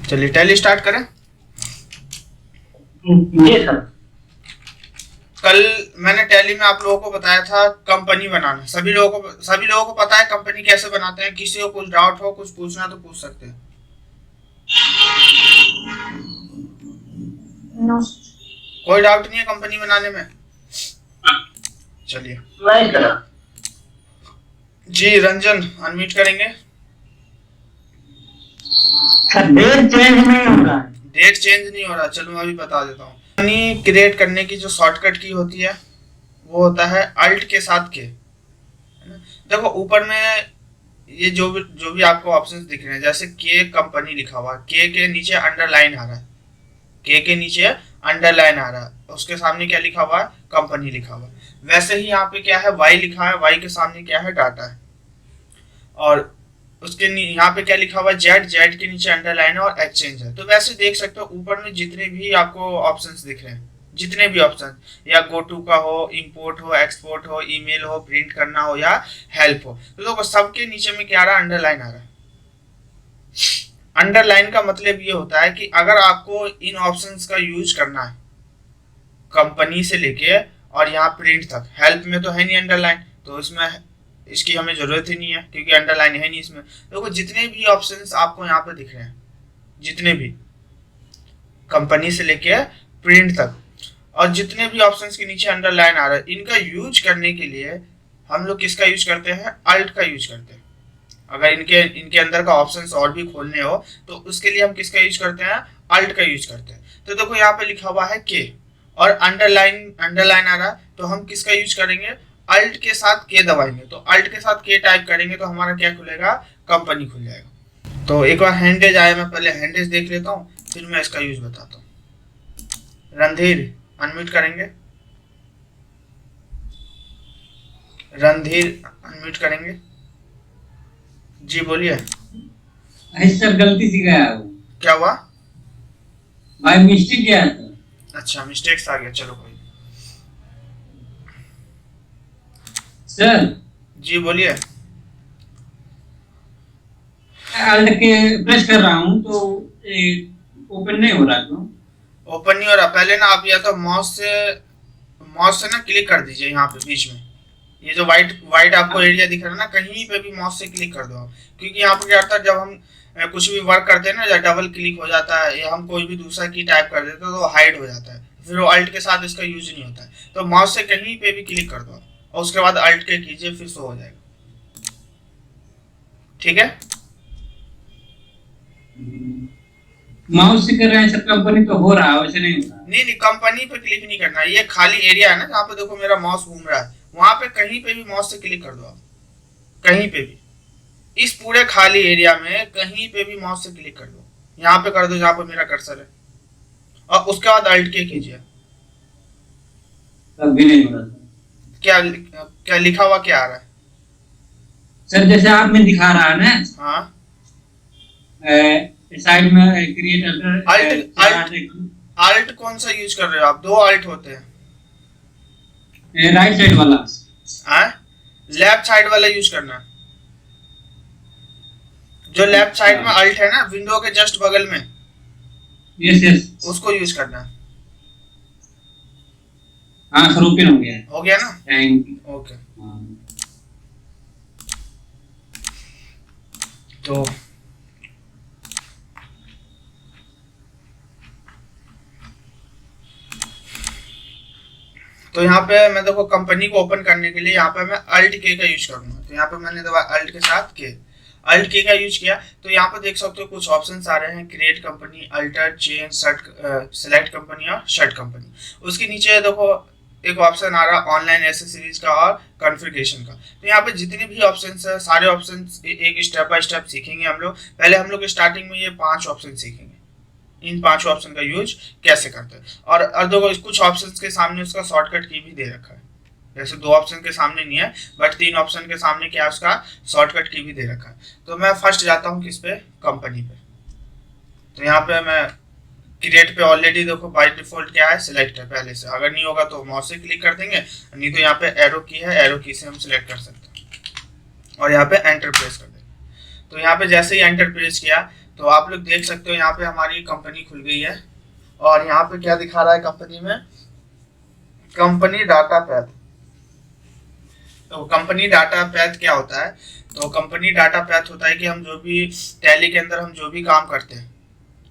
चलिए tally start करें। ये सर कल मैंने टैली में आप लोगों को बताया था कंपनी बनाना। सभी लोगों को पता है कंपनी कैसे बनाते हैं। किसी को कुछ डाउट हो, कुछ पूछना तो पूछ सकते हैं। नो कोई डाउट नहीं है कंपनी बनाने में? चलिए नहीं सर। जी रंजन अनम्यूट करेंगे। सर डेट चेंज नहीं हो रहा है। डेट चेंज नहीं हो रहा, चलो मैं अभी बता देता हूँ। कंपनी क्रिएट करने की जो शॉर्टकट की होती है वो होता है अल्ट के साथ के। देखो ऊपर में ये जो भी आपको ऑप्शंस दिख रहे हैं, जैसे के कंपनी लिखा हुआ है, के नीचे अंडरलाइन आ रहा है, के नीचे अंडरलाइन आ रहा है, उसके सामने क्या लिखा हुआ है? कंपनी लिखा हुआ है। वैसे ही यहाँ पे क्या है? वाई लिखा है, वाई के सामने क्या है? डाटा है। और उसके यहाँ पे क्या लिखा हुआ है? जेड के नीचे अंडरलाइन है और एक्सचेंज है। तो वैसे देख सकते हो ऊपर में जितने भी आपको ऑप्शंस दिख रहे हैं, जितने भी ऑप्शन, या गो टू का हो, इंपोर्ट हो, एक्सपोर्ट हो, ईमेल हो, प्रिंट करना हो, या हेल्प हो, तो देखो सबके नीचे में क्या आ रहा है? अंडरलाइन आ रहा है। अंडरलाइन का मतलब ये होता है कि अगर आपको इन ऑप्शंस का यूज करना है कंपनी से लेके और यहाँ प्रिंट तक, हेल्प में तो है नहीं अंडरलाइन, तो इसमें इसकी हमें जरूरत ही नहीं है क्योंकि अंडरलाइन है नहीं इसमें। देखो जितने भी ऑप्शंस आपको यहाँ पे दिख रहे हैं, जितने भी कंपनी से लेके प्रिंट तक, और जितने भी ऑप्शंस के नीचे अंडरलाइन आ रहा है, इनका यूज करने के लिए हम लोग किसका यूज करते हैं? अल्ट का यूज करते हैं। अगर इनके अंदर का ऑप्शंस और भी खोलने हो तो उसके लिए हम किसका यूज करते हैं? अल्ट का यूज करते हैं। तो देखो यहाँ पे लिखा हुआ है के और अंडरलाइन आ रहा है, तो हम किसका यूज करेंगे? अल्ट के साथ के दबाएंगे। तो अल्ट के साथ के टाइप करेंगे तो हमारा क्या खुलेगा? कंपनी खुल जाएगा। तो एक बार हैंडेज आया, मैं पहले हैंडेज देख लेता हूँ, फिर मैं इसका यूज बताता हूँ। रणधीर अनम्यूट करेंगे। रणधीर अनम्यूट करेंगे। जी बोलिए। सर गलती से गया वो। क्या हुआ? भाई मिस्टेक गया सर। अच्छा मिस्टेक्स आ गया, चलो कोई। सर जी बोलिए। अल्ट के प्रेस कर रहा हूँ तो ओपन नहीं हो रहा। तो ओपन नहीं हो रहा। पहले ना आप या तो माउस से ना क्लिक कर दीजिए यहाँ पे बीच में, ये जो व्हाइट आपको एरिया दिख रहा है ना, कहीं पे भी माउस से क्लिक कर दो आप। क्योंकि यहाँ पे क्या होता है, जब हम कुछ भी वर्क करते हैं ना, या डबल क्लिक हो जाता है या हम कोई भी दूसरा की टाइप कर देते हैं तो वो हाइड हो जाता है, फिर वो अल्ट के साथ इसका यूज नहीं होता है। तो माउस से कहीं पे भी क्लिक कर दो और उसके बाद अल्ट के कीजिए, फिर शो हो जाएगा। ठीक है? माउस से कर रहे हैं सर, कंपनी तो हो रहा है, वैसे नहीं हो रहा। नहीं कंपनी पे क्लिक नहीं करना, ये खाली एरिया है ना जहाँ पे देखो मेरा माउस घूम रहा है, वहां पे कहीं पे भी माउस से क्लिक कर दो आप। कहीं पे भी इस पूरे खाली एरिया में कहीं पे भी माउस से क्लिक कर दो, यहाँ पे कर दो जहाँ पे मेरा कर्सर है, और उसके बाद अल्ट के कीजिए। तब भी नहीं हो रहा क्या क्या लिखा हुआ क्या आ रहा है? सर? जैसे आप में दिखा रहा है ना, हाँ साइड में क्रिएट अल्ट कौन सा यूज कर रहे हो आप? दो अल्ट होते हैं। राइट साइड वाला। लेफ्ट साइड वाला यूज करना है। जो लेफ्ट साइड में अल्ट है ना, विंडो के जस्ट बगल में, यस उसको यूज करना है। हाँ सर ओपन हो गया ना? Thank you. ओके। तो यहाँ पे मैं देखो कंपनी को ओपन करने के लिए यहाँ पे मैं अल्ट के का यूज करूंगा। तो यहाँ पे मैंने दबाया अल्ट के साथ के, अल्ट के का यूज किया। तो यहाँ पे देख सकते हो कुछ ऑप्शंस आ रहे हैं, create company, alter, change, select company और शट कंपनी। उसके नीचे देखो एक ऑप्शन आ रहा है ऑनलाइन एसेसरीज का और कॉन्फ़िगरेशन का। तो यहाँ पे जितने भी ऑप्शंस है, सारे ऑप्शंस एक स्टेप बाय स्टेप सीखेंगे हम लोग। पहले हम लोग स्टार्टिंग में ये 5 ऑप्शन सीखेंगे, इन 5 ऑप्शन का यूज कैसे करते हैं। और देखो कुछ ऑप्शंस के सामने उसका शॉर्टकट की भी दे रखा है। जैसे 2 ऑप्शन के सामने नहीं है, बट 3 ऑप्शन के सामने क्या उसका शॉर्टकट की भी दे रखा है। तो मैं फर्स्ट जाता हूँ किस पे? कंपनी पे। तो यहाँ पे मैं क्रिएट पे ऑलरेडी देखो बाय डिफॉल्ट क्या है? सिलेक्ट है पहले से। अगर नहीं होगा तो माउस से क्लिक कर देंगे, नहीं तो यहाँ पे एरो की है, एरो की से हम सिलेक्ट कर सकते हैं और यहाँ पे एंटर प्रेस कर देंगे। तो यहाँ पे जैसे ही एंटर प्रेस किया तो आप लोग देख सकते हो यहाँ पे हमारी कंपनी खुल गई है। और यहाँ पे क्या दिखा रहा है कंपनी में, कंपनी डाटा पैथ। तो कंपनी डाटा पैथ क्या होता है, तो कंपनी डाटा पैथ होता है कि हम जो भी टैली के अंदर हम जो भी काम करते हैं,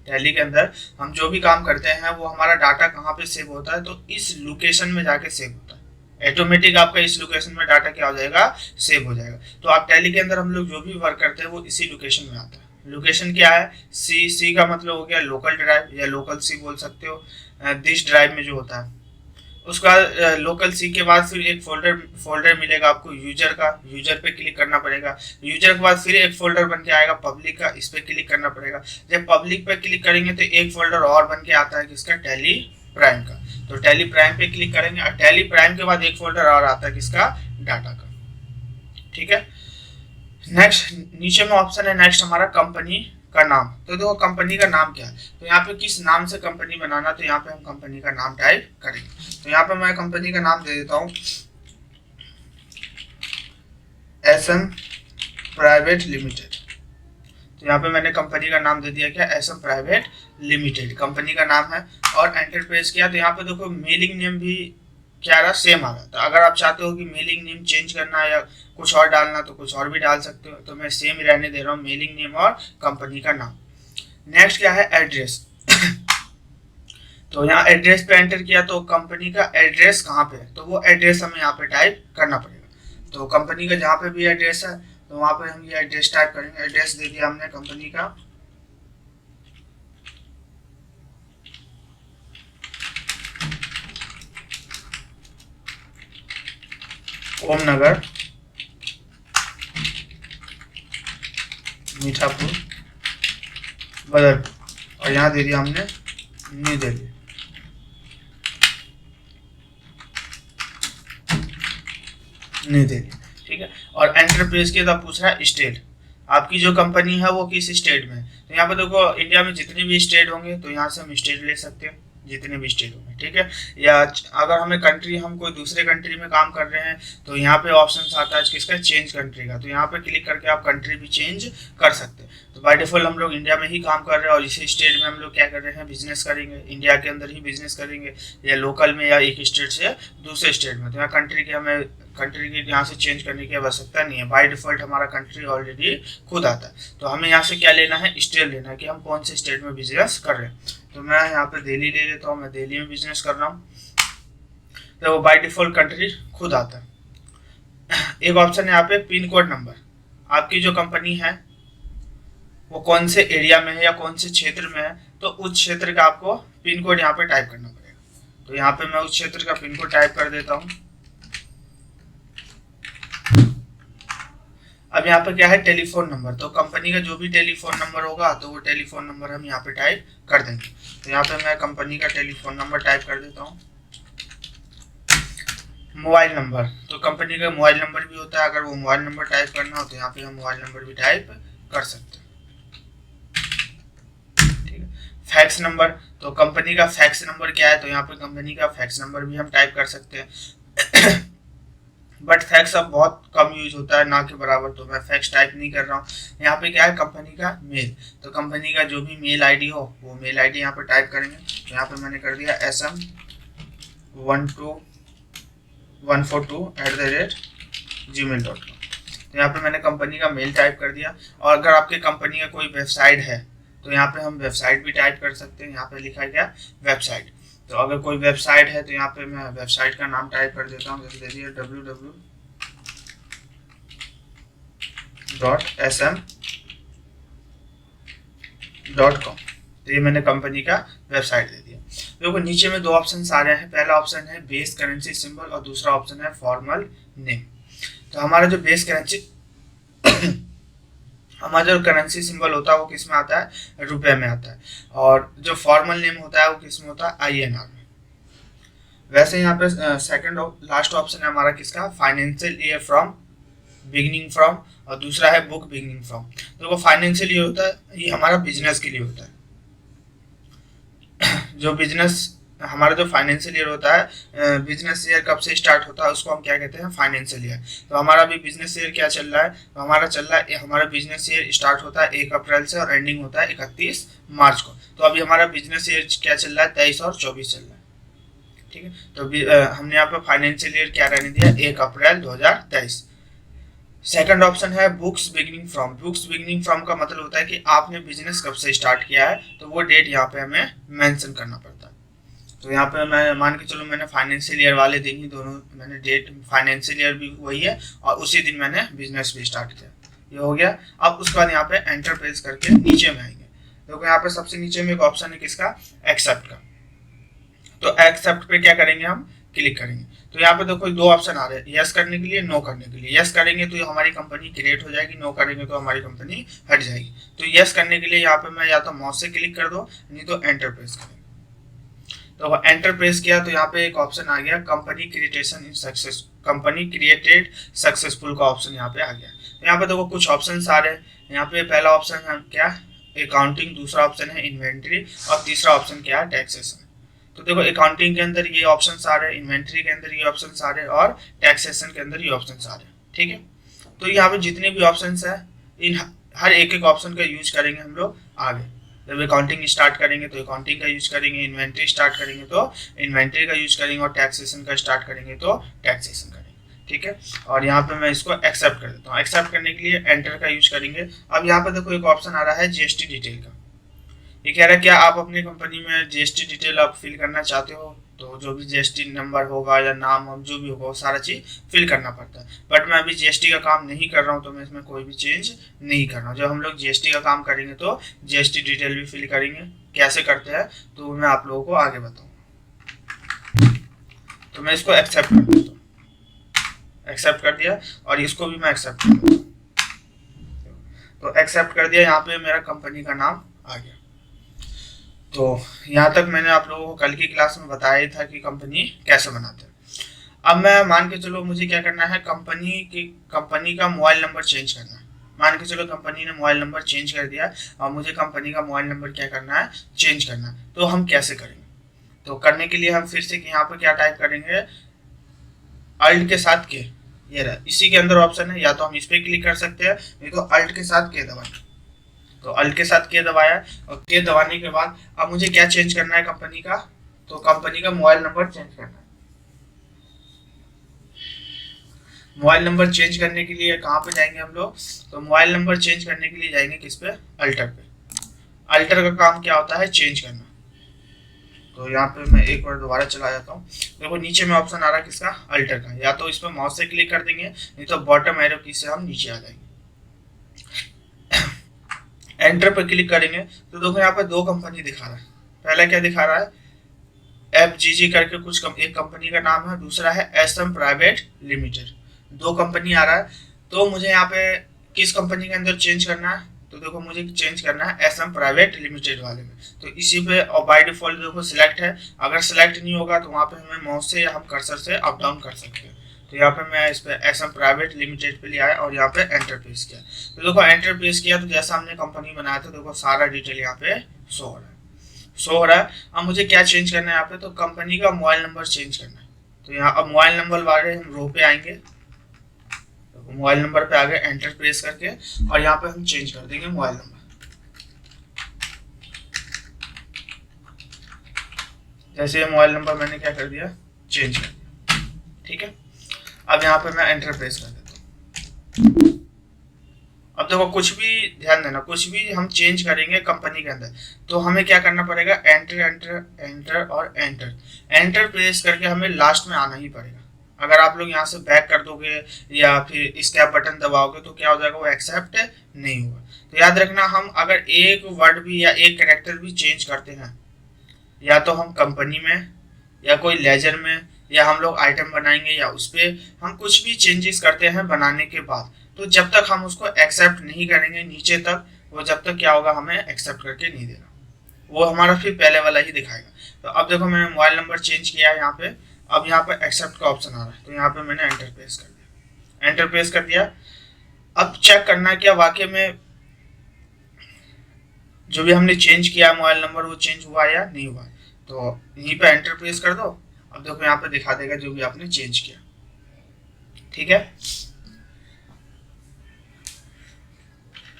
टैली के अंदर हम जो भी काम करते हैं वो हमारा डाटा कहाँ पे सेव होता है, तो इस लोकेशन में जाके सेव होता है। ऑटोमेटिक आपका इस लोकेशन में डाटा क्या हो जाएगा, सेव हो जाएगा। तो आप टैली के अंदर हम लोग जो भी वर्क करते हैं वो इसी लोकेशन में आता है। लोकेशन क्या है, सी का मतलब हो गया लोकल ड्राइव या लोकल सी बोल सकते हो, दिस ड्राइव में जो होता है। उसका लोकल सी के बाद फिर एक फोल्डर मिलेगा आपको यूजर का, यूजर पे क्लिक करना पड़ेगा। यूजर के बाद फिर एक फोल्डर बन के आएगा पब्लिक का, इस पे क्लिक करना पड़ेगा। जब पब्लिक पे क्लिक करेंगे तो एक फोल्डर और बन के आता है किसका, टैली प्राइम का। तो टैली प्राइम पे क्लिक करेंगे और टैली प्राइम के बाद एक फोल्डर और आता है किसका, डाटा का। ठीक है, नेक्स्ट नीचे में ऑप्शन है नेक्स्ट हमारा कंपनी का नाम। तो देखो कंपनी का नाम क्या है, तो यहाँ पे किस नाम से कंपनी बनाना, तो यहाँ पे हम कंपनी का नाम टाइप करेंगे। तो यहाँ पे मैं कंपनी का नाम दे देता हूँ एसएम प्राइवेट लिमिटेड। तो यहाँ पे मैंने कंपनी का नाम दे दिया क्या, एसएम प्राइवेट लिमिटेड कंपनी का नाम है। और एंटर प्रेस किया तो यहाँ पे देखो मेलिंग नेम भी क्या रहा, सेम आ रहा। तो अगर आप चाहते हो कि मेलिंग नेम चेंज करना या कुछ और डालना तो कुछ और भी डाल सकते हो। तो मैं सेम ही रहने दे रहा हूँ, मेलिंग नेम और कंपनी का नाम। नेक्स्ट क्या है, एड्रेस। तो यहाँ एड्रेस पे एंटर किया तो कंपनी का एड्रेस कहाँ पे है, तो वो एड्रेस हमें यहाँ पे टाइप करना पड़ेगा। तो कंपनी का जहाँ पे भी एड्रेस है तो वहाँ पे हम ये एड्रेस टाइप करेंगे। एड्रेस दे दिया हमने कंपनी का, ओम नगर, मीठापुर, बदरपुर। और यहाँ दे दिया हमने न्यू दिल्ली। न्यू दिल्ली, ठीक है। और एंटर प्रेस किया तो पूछ रहा है स्टेट, आपकी जो कंपनी है वो किस स्टेट में है। तो यहाँ पे देखो इंडिया में जितने भी स्टेट होंगे तो यहाँ से हम स्टेट ले सकते हैं, जितने भी स्टेट होंगे, ठीक है। या अगर हमें कंट्री, हम कोई दूसरे कंट्री में काम कर रहे हैं तो यहाँ पे ऑप्शन आता है किसका, चेंज कंट्री का। तो यहाँ पे क्लिक करके आप कंट्री भी चेंज कर सकते हैं। तो बाय डिफॉल्ट हम लोग इंडिया में ही काम कर रहे हैं और इसी स्टेट में हम लोग क्या कर रहे हैं, बिजनेस करेंगे, इंडिया के अंदर ही बिजनेस करेंगे या लोकल में या एक स्टेट से दूसरे स्टेट में। तो यहाँ कंट्री के हमें कंट्री की यहाँ से चेंज करने की आवश्यकता नहीं है, बाय डिफॉल्ट हमारा कंट्री ऑलरेडी खुद आता है। तो हमें यहाँ से क्या लेना है, स्टेट लेना है कि हम कौन से स्टेट में बिजनेस कर रहे हैं। तो मैं यहाँ पे दिल्ली ले लेता हूँ, मैं दिल्ली में बिजनेस कर रहा हूँ। तो वो बाय डिफॉल्ट कंट्री खुद आता है। एक ऑप्शन है यहाँ पे पिन कोड नंबर, आपकी जो कंपनी है वो कौन से एरिया में है या कौन से क्षेत्र में है, तो उस क्षेत्र का आपको पिन कोड यहाँ पे टाइप करना पड़ेगा। तो यहाँ पे मैं उस क्षेत्र का पिन कोड टाइप कर देता हूँ। अब यहाँ पे क्या है, टेलीफोन नंबर। तो कंपनी का जो भी टेलीफोन नंबर होगा तो वो टेलीफोन नंबर हम यहाँ पे टाइप कर देंगे। तो यहाँ पे मैं कंपनी का टेलीफोन नंबर टाइप कर देता हूँ। मोबाइल नंबर, तो कंपनी का मोबाइल नंबर भी होता है, अगर वो मोबाइल नंबर टाइप करना हो तो यहाँ पे हम मोबाइल नंबर भी टाइप कर सकते हैं, ठीक है। फैक्स नंबर, तो कंपनी का फैक्स नंबर क्या है, तो यहाँ पे कंपनी का फैक्स नंबर भी हम टाइप कर सकते हैं। बट फैक्स अब बहुत कम यूज होता है, ना के बराबर, तो मैं फैक्स टाइप नहीं कर रहा हूँ। यहाँ पे क्या है, कंपनी का मेल, तो कंपनी का जो भी मेल आईडी हो वो मेल आईडी यहाँ पे टाइप करेंगे। तो यहाँ पे मैंने कर दिया sm12142@gmail.com। तो यहाँ पे मैंने कंपनी का मेल टाइप कर दिया। और अगर आपके कंपनी का कोई वेबसाइट है तो यहाँ पे हम वेबसाइट भी टाइप कर सकते हैं। यहाँ पे लिखा है क्या, वेबसाइट। तो अगर कोई वेबसाइट है तो यहाँ पे मैं वेबसाइट का नाम टाइप कर देता हूँ, जैसे देखिए www.sm.com। तो ये मैंने कंपनी का वेबसाइट दे दिया। देखो नीचे में दो ऑप्शन आ रहे हैं, पहला ऑप्शन है बेस करेंसी सिंबल और दूसरा ऑप्शन है फॉर्मल नेम। तो हमारा जो बेस करेंसी हमारा जो करेंसी सिंबल होता है वो किस में आता है, रुपए में आता है। और जो फॉर्मल नेम होता है वो किस में होता है, INR में। वैसे यहाँ पे सेकंड लास्ट ऑप्शन है हमारा किसका, financial year from, beginning from, और दूसरा है बुक बिगिनिंग फ्रॉम। तो वो फाइनेंशियल ईयर होता है, ये हमारा बिजनेस के लिए होता है। जो बिजनेस हमारा जो फाइनेंशियल ईयर होता है, बिजनेस ईयर कब से स्टार्ट होता है उसको हम क्या कहते हैं, फाइनेंशियल ईयर। तो हमारा भी बिजनेस ईयर क्या चल रहा है, तो हमारा चल रहा है, हमारा बिजनेस ईयर स्टार्ट होता है 1 अप्रैल से और एंडिंग होता है 31 मार्च को। तो अभी हमारा बिजनेस ईयर क्या चल रहा है, 23 और 24 चल रहा है। ठीक है, तो हमने यहाँ पे फाइनेंशियल ईयर क्या रहने दिया, 1 अप्रैल 2023। सेकंड ऑप्शन है books beginning from. Books beginning from का मतलब होता है कि आपने बिजनेस कब से स्टार्ट किया है, तो वो डेट यहाँ पे हमें मेंशन करना पड़ता है। तो यहाँ पे मैं मान के चलो मैंने फाइनेंशियल ईयर वाले दिन ही दोनों मैंने डेट, फाइनेंशियल ईयर भी वही है और उसी दिन मैंने बिजनेस भी स्टार्ट किया, ये हो गया। अब उसके बाद यहाँ पे एंटर प्रेस करके नीचे में आएंगे, देखो यहाँ पे सबसे नीचे में एक ऑप्शन है किसका, एक्सेप्ट का। तो एक्सेप्ट पे क्या करेंगे, हम क्लिक करेंगे। तो यहाँ पे देखो 2 ऑप्शन आ रहे हैं, यस करने के लिए, नो करने के लिए। यस करेंगे तो हमारी कंपनी क्रिएट हो जाएगी, नो करेंगे तो हमारी कंपनी हट जाएगी। तो यस करने के लिए यहाँ पे मैं या तो माउस से क्लिक कर दो, नहीं तो एंटर प्रेस करेंगे। तो एंटर प्रेस किया तो यहाँ पे एक ऑप्शन आ गया company creation in success, company created successful का ऑप्शन यहाँ पे आ गया। तो यहाँ पे देखो कुछ ऑप्शन आ रहे हैं। यहाँ पे पहला ऑप्शन है क्या, अकाउंटिंग, दूसरा ऑप्शन है इन्वेंट्री और तीसरा ऑप्शन क्या है, टैक्सेशन। तो देखो अकाउंटिंग के अंदर ये ऑप्शंस आ रहे हैं, इन्वेंट्री के अंदर ये ऑप्शंस आ रहे हैं और टैक्सेशन के अंदर ये ऑप्शंस आ रहे हैं। ठीक है, तो यहाँ पे जितने भी ऑप्शंस हैं इन हर एक ऑप्शन का यूज करेंगे हम लोग आगे। जब अकाउंटिंग स्टार्ट करेंगे तो अकाउंटिंग का यूज करेंगे, इन्वेंट्री स्टार्ट करेंगे तो इन्वेंट्री का यूज करेंगे और टैक्सेशन का स्टार्ट करेंगे तो टैक्सेशन करेंगे। ठीक है, और यहाँ पे मैं इसको एक्सेप्ट कर देता हूँ। एक्सेप्ट करने के लिए एंटर का यूज करेंगे। अब यहाँ पे देखो एक ऑप्शन आ रहा है जीएसटी डिटेल का। ये कह रहा है क्या आप अपनी कंपनी में जीएसटी डिटेल आप फिल करना चाहते हो, तो जो भी जीएसटी नंबर होगा या नाम जो भी होगा वो सारा चीज फिल करना पड़ता है। बट मैं अभी जीएसटी का काम नहीं कर रहा हूँ तो मैं इसमें कोई भी चेंज नहीं कर रहा हूँ। जब हम लोग जीएसटी का काम करेंगे तो जीएसटी डिटेल भी फिल करेंगे, कैसे करते हैं तो मैं आप लोगों को आगे बताऊंगा। तो मैं इसको एक्सेप्ट कर देता हूँ, एक्सेप्ट कर दिया और इसको भी मैं एक्सेप्ट कर देता हूँ। तो एक्सेप्ट कर दिया, यहाँ पे मेरा कंपनी का नाम आ गया। तो यहाँ तक मैंने आप लोगों को कल की क्लास में बताया था कि कंपनी कैसे बनाते हैं। अब मैं मान के चलो मुझे क्या करना है, कंपनी का मोबाइल नंबर चेंज करना है। मान के चलो कंपनी ने मोबाइल नंबर चेंज कर दिया और मुझे कंपनी का मोबाइल नंबर क्या करना है, चेंज करना है। तो हम कैसे करेंगे, तो करने के लिए हम फिर से यहाँ पे क्या टाइप करेंगे, अल्ट के साथ के, ये रहा इसी के अंदर ऑप्शन है, या तो हम इस पे क्लिक कर सकते हैं नहीं तो अल्ट के साथ के दबाएंगे। तो अल्ट के साथ के दबाया और के दबाने के बाद अब मुझे क्या चेंज करना है कंपनी का, तो कंपनी का मोबाइल नंबर चेंज करना है। मोबाइल नंबर चेंज करने के लिए कहाँ पे जाएंगे हम लोग, तो मोबाइल नंबर चेंज करने के लिए जाएंगे किस पे, अल्टर पे। अल्टर का काम क्या होता है, चेंज करना। तो यहाँ पे मैं एक बार दोबारा चला जाता हूँ। देखो नीचे में ऑप्शन आ रहा है किसका, अल्टर का। या तो इस पर माउस से क्लिक कर देंगे नहीं तो बॉटम एरो की से हम नीचे आ जाएंगे। एंटर पर क्लिक करेंगे तो देखो यहाँ पे 2 कंपनी दिखा रहा है। पहला क्या दिखा रहा है, FGG करके एक कंपनी का नाम है, दूसरा है SM प्राइवेट लिमिटेड। 2 कंपनी आ रहा है। तो मुझे यहाँ पे किस कंपनी के अंदर चेंज करना है, तो देखो मुझे चेंज करना है SM प्राइवेट लिमिटेड वाले में। तो इसी पे और बाय डिफॉल्ट देखो सिलेक्ट है। अगर सिलेक्ट नहीं होगा तो वहाँ पे हमें माउस से या हम कर्सर से अप डाउन कर सकते हैं। तो यहाँ पे मैं इस पे SM प्राइवेट लिमिटेड पे ले आया और यहाँ पे एंटर प्रेस किया। तो देखो एंटर प्रेस किया तो जैसा हमने कंपनी बनाया था देखो सारा डिटेल यहाँ पे शो हो रहा है। अब मुझे क्या चेंज करना है यहाँ पे, तो कंपनी का मोबाइल नंबर चेंज करना है। तो यहाँ अब मोबाइल नंबर वाले हम रो पे आएंगे, तो मोबाइल नंबर पे आगे एंटर प्रेस करके और यहाँ पे हम चेंज कर देंगे मोबाइल नंबर। जैसे मोबाइल नंबर मैंने क्या कर दिया, चेंज कर दिया। ठीक है, अब यहाँ पे मैं एंटर प्रेस कर देता हूँ। अब देखो कुछ भी ध्यान देना, कुछ भी हम चेंज करेंगे कंपनी के अंदर तो हमें क्या करना पड़ेगा, एंटर एंटर एंटर और एंटर प्रेस करके हमें लास्ट में आना ही पड़ेगा। अगर आप लोग यहाँ से बैक कर दोगे या फिर स्कैप बटन दबाओगे तो क्या हो जाएगा, वो एक्सेप्ट नहीं होगा। तो याद रखना, हम अगर एक वर्ड भी या एक कैरेक्टर भी चेंज करते हैं, या तो हम कंपनी में या कोई लेजर में या हम लोग आइटम बनाएंगे या उस पर हम कुछ भी चेंजेस करते हैं बनाने के बाद, तो जब तक हम उसको एक्सेप्ट नहीं करेंगे नीचे तक, वो जब तक क्या होगा, हमें एक्सेप्ट करके नहीं देगा, वो हमारा फिर पहले वाला ही दिखाएगा। तो अब देखो मैंने मोबाइल नंबर चेंज किया है यहाँ पे। अब यहाँ पे एक्सेप्ट का ऑप्शन आ रहा है तो यहाँ पे मैंने एंटर प्रेस कर दिया। एंटर प्रेस कर दिया। अब चेक करना क्या वाकई में जो भी हमने चेंज किया मोबाइल नंबर वो चेंज हुआ या नहीं हुआ। तो यहीं पे एंटर प्रेस कर दो। अब देखो यहाँ पे दिखा देगा जो भी आपने चेंज किया। ठीक है,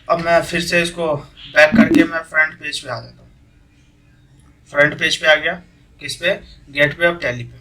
अब मैं फिर से इसको बैक करके मैं फ्रंट पेज पे आ जाता हूँ। फ्रंट पेज पे आ गया, किस पे, गेटवे ऑफ टैली पे।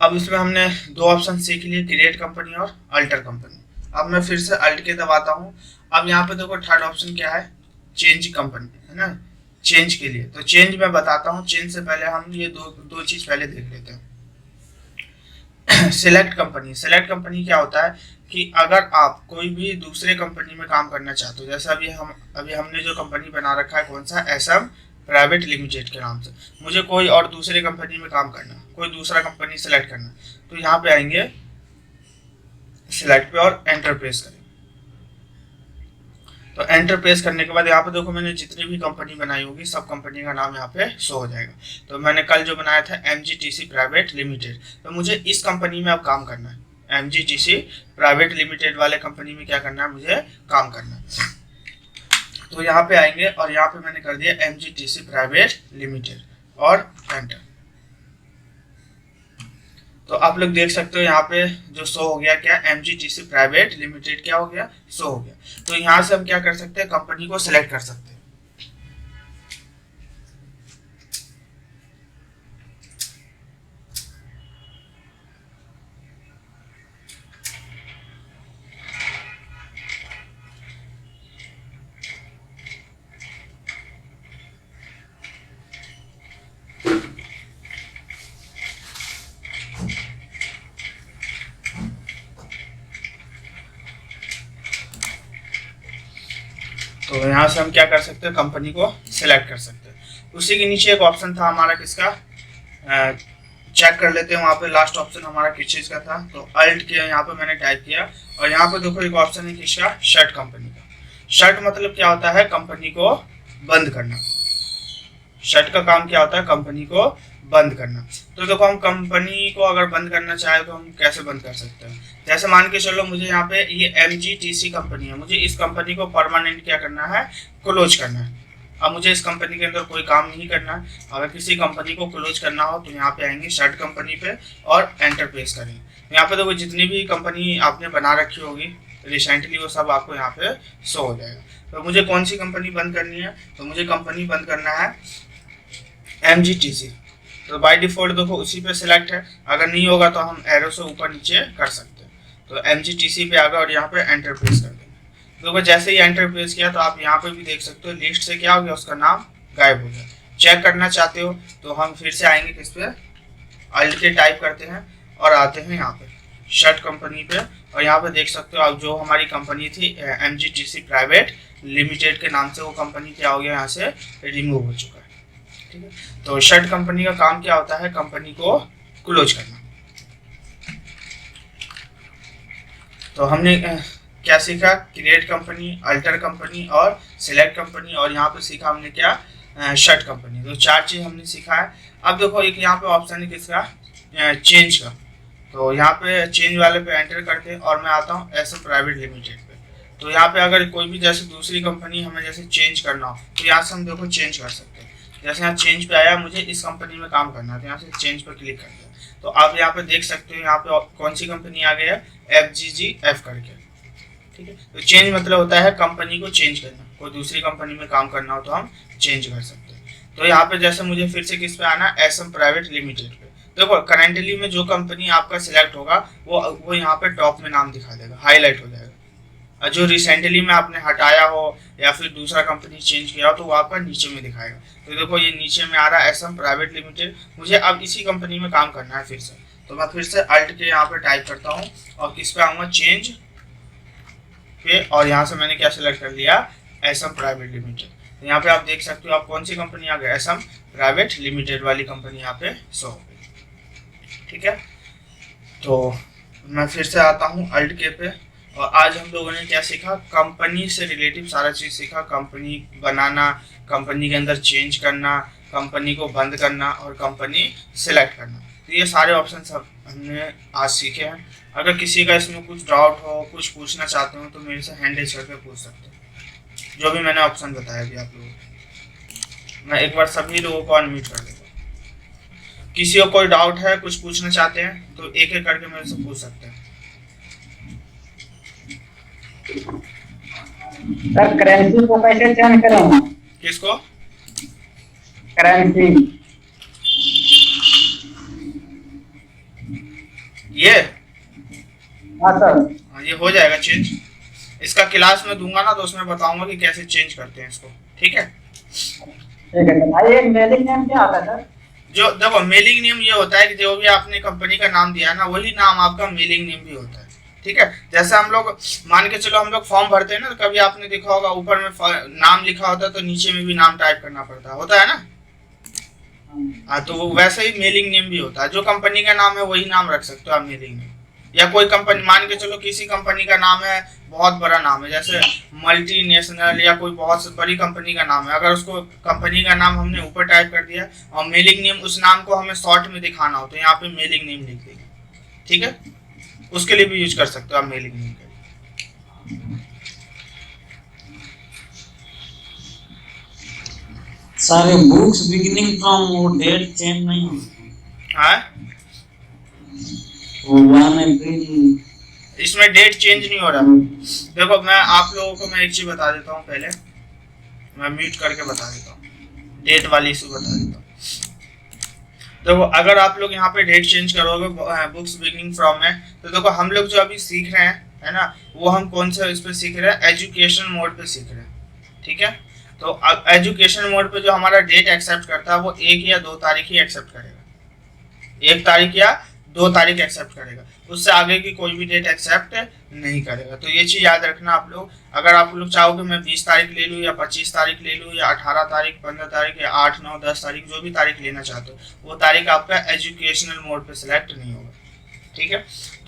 अब इसमें हमने दो ऑप्शन सीख लिए, क्रिएट कंपनी और अल्टर कंपनी। अब मैं फिर से अल्ट के दबाता हूँ। अब यहाँ पे देखो थर्ड ऑप्शन क्या है, चेंज कंपनी, है ना। चेंज के लिए तो चेंज मैं बताता हूँ। चेंज से पहले हम ये दो चीज पहले देख लेते हैं। Select company. सिलेक्ट कंपनी क्या होता है कि अगर आप कोई भी दूसरे कंपनी में काम करना चाहते हो, जैसे अभी हमने जो कंपनी बना रखा है, कौन सा, एसएम प्राइवेट लिमिटेड के नाम से, मुझे कोई और दूसरे कंपनी में काम करना, कोई दूसरा कंपनी सेलेक्ट करना, तो यहाँ पे आएंगे सिलेक्ट पे और एंटर प्रेस करें। तो एंटर प्रेस करने के बाद यहाँ पे देखो मैंने जितनी भी कंपनी बनाई होगी सब कंपनी का नाम यहाँ पे शो हो जाएगा। तो मैंने कल जो बनाया था MGTC प्राइवेट लिमिटेड, तो मुझे इस कंपनी में अब काम करना है। MGTC प्राइवेट लिमिटेड वाले कंपनी में क्या करना है, मुझे काम करना है। तो यहाँ पे आएंगे और यहाँ पे मैंने कर दिया MGTC प्राइवेट लिमिटेड और एंटर। तो आप लोग देख सकते हो यहाँ पे जो शो हो गया क्या, MGTC प्राइवेट लिमिटेड क्या हो गया, शो हो गया। तो यहाँ से हम क्या कर सकते हैं, कंपनी को सिलेक्ट कर सकते हैं। तो यहाँ से हम क्या कर सकते हैं, कंपनी को सिलेक्ट कर सकते हैं। उसी के नीचे एक ऑप्शन था हमारा किसका, चेक कर लेते हैं वहाँ पे लास्ट ऑप्शन हमारा किस चीज़ का था। तो अल्ट किया, यहाँ पे मैंने टाइप किया और यहाँ पे देखो एक ऑप्शन है किसका, शट कंपनी का। शट मतलब क्या होता है, कंपनी को बंद करना। शट का काम क्या होता है, कंपनी को बंद करना। तो देखो हम कंपनी को अगर बंद करना चाहे तो हम कैसे बंद कर सकते हैं। जैसे मान के चलो मुझे यहाँ पे ये MGTC कंपनी है, मुझे इस कंपनी को परमानेंट क्या करना है, क्लोज करना है। अब मुझे इस कंपनी के अंदर कोई काम नहीं करना है। अगर किसी कंपनी को क्लोज करना हो तो यहाँ पे आएंगे शट कंपनी पे और एंटर प्रेस करेंगे। यहाँ पे देखो जितनी भी कंपनी आपने बना रखी होगी रिसेंटली वो सब आपको यहाँ पे शो हो जाएगा। तो मुझे कौन सी कंपनी बंद करनी है, तो मुझे कंपनी बंद करना है MGTC। तो बाय डिफॉल्ट देखो उसी पे सिलेक्ट है, अगर नहीं होगा तो हम एरो से ऊपर नीचे कर सकते हैं। तो MGTC पे आ गए और यहाँ पे एंटर प्रेस कर देंगे। देखो जैसे ही एंटर प्रेस किया तो आप यहाँ पे भी देख सकते हो लिस्ट से क्या हो गया, उसका नाम गायब हो गया। चेक करना चाहते हो तो हम फिर से आएंगे किस पे, अल्ट के टाइप करते हैं और आते हैं यहाँ पे शट कंपनी पे और यहाँ पे देख सकते हो आप जो हमारी कंपनी थी MGTC प्राइवेट लिमिटेड के नाम से, वो कंपनी क्या हो गया, यहाँ से रिमूव हो चुका है। ठीक है, तो शट कंपनी का काम क्या होता है, कंपनी को क्लोज करना। तो हमने क्या सीखा, क्रिएट कंपनी, अल्टर कंपनी और सिलेक्ट कंपनी, और यहाँ पे सीखा हमने क्या, शट कंपनी। तो चार चीज हमने सीखा है। अब देखो एक यहाँ पे ऑप्शन है किसका, चेंज का। तो यहाँ पे चेंज वाले पे एंटर करते हैं और मैं आता हूँ एसएम प्राइवेट लिमिटेड पे। तो यहाँ पे अगर कोई भी जैसे दूसरी कंपनी हमें जैसे चेंज करना हो तो यहाँ से हम देखो चेंज कर सकते हैं। जैसे यहाँ चेंज पे आया, मुझे इस कंपनी में काम करना है तो यहाँ से चेंज पर क्लिक कर दिया। तो आप यहाँ पे देख सकते हो यहाँ पे कौन सी कंपनी आ गया, FGGF करके। ठीक है, तो चेंज मतलब होता है कंपनी को चेंज करना, कोई दूसरी कंपनी में काम करना हो तो हम चेंज कर सकते हैं। तो यहाँ पे जैसे मुझे फिर से किस पे आना, एसएम प्राइवेट लिमिटेड पे। देखो करेंटली में जो कंपनी आपका सिलेक्ट होगा वो यहाँ पे टॉप में नाम दिखा देगा, हाईलाइट हो जाएगा। और जो रिसेंटली में आपने हटाया हो या फिर दूसरा कंपनी चेंज किया हो तो वो आपका नीचे में दिखाएगा। तो देखो ये नीचे में आ रहा है एसएम प्राइवेट लिमिटेड, मुझे अब इसी कंपनी में काम करना है फिर से। तो मैं फिर से अल्ट के यहाँ पे टाइप करता हूँ और किस पे आऊँगा, चेंज पे, और यहाँ से मैंने क्या सिलेक्ट कर लिया, एसएम प्राइवेट लिमिटेड। तो यहाँ पे आप देख सकते हो आप कौन सी कंपनी आ गई, एसएम प्राइवेट लिमिटेड वाली कंपनी यहाँ पे शो हो गई। ठीक है, तो मैं फिर से आता हूँ अल्ट के पे और आज हम लोगों ने क्या सीखा, कंपनी से रिलेटिव सारा चीज़ सीखा। कंपनी बनाना, कंपनी के अंदर चेंज करना, कंपनी को बंद करना और कंपनी सिलेक्ट करना। तो ये सारे ऑप्शन सब हमने आज सीखे हैं। अगर किसी का इसमें कुछ डाउट हो, कुछ पूछना चाहते हो तो मेरे से हैंड रेज करके पूछ सकते हो, जो भी मैंने ऑप्शन बताया अभी आप लोगों को। मैं एक बार सभी लोगों को अनम्यूट कर देता हूँ। किसी को कोई डाउट है, कुछ पूछना चाहते हैं तो एक एक करके मेरे से पूछ सकते हैं। सर करेंसी को कैसे चेंज करें? किसको? करेंसी ये हाँ सर। ये हो जाएगा चेंज। इसका क्लास में दूंगा ना तो उसमें बताऊंगा कि कैसे चेंज करते हैं इसको। ठीक है ठीक है। भाई एक मेलिंग नेम क्या आता है सर? जो देखो मेलिंग नेम ये होता है कि जो भी आपने कंपनी का नाम दिया है ना वही नाम आपका मेलिंग नेम भी होता है। ठीक है, जैसे हम लोग मान के चलो हम लोग फॉर्म भरते हैं ना, तो कभी आपने देखा होगा ऊपर में नाम लिखा होता है तो नीचे में भी नाम टाइप करना पड़ता होता है ना। हाँ, तो वो वैसे ही मेलिंग नेम भी होता है। जो कंपनी का नाम है वही नाम रख सकते हो आप मेलिंग नेम। या कोई कंपनी मान के चलो किसी कंपनी का नाम है, बहुत बड़ा नाम है, जैसे मल्टीनेशनल या कोई बहुत बड़ी कंपनी का नाम है, अगर उसको कंपनी का नाम हमने ऊपर टाइप कर दिया और मेलिंग नेम उस नाम को हमें शॉर्ट में दिखाना हो तो यहाँ पे मेलिंग नेम लिख देंगे। ठीक है, उसके लिए भी यूज कर सकते हो आप मेलिंग नेम के लिए। सारे बुक्स बिगिनिंग फ्रॉम वो डेट चेंज नहीं होती। हाँ, वो 1 अप्रैल इसमें डेट चेंज नहीं हो रहा। देखो मैं आप लोगों को मैं एक चीज बता देता हूँ, पहले मैं म्यूट करके बता देता हूँ, डेट वाली इशू बता देता हूँ। देखो अगर आप लोग यहाँ पे डेट चेंज करोगे बुक्स बिगिनिंग फ्रॉम में, तो देखो हम लोग जो अभी सीख रहे हैं है ना, वो हम कौन सा इस पे सीख रहे हैं, एजुकेशन मोड पे सीख रहे हैं। ठीक है, तो एजुकेशन मोड पे जो हमारा डेट एक्सेप्ट करता है वो 1 या 2 तारीख ही एक्सेप्ट करेगा। 1 तारीख या 2 तारीख एक्सेप्ट करेगा, उससे आगे की कोई भी डेट एक्सेप्ट नहीं करेगा। तो ये चीज़ याद रखना आप लोग। अगर आप लोग चाहोगे मैं 20 तारीख ले लूँ या 25 तारीख ले लूँ या 18 तारीख, 15 तारीख या 8, 9, 10 तारीख, जो भी तारीख लेना चाहते हो वो तारीख आपका एजुकेशनल मोड पे सिलेक्ट नहीं होगा। ठीक है,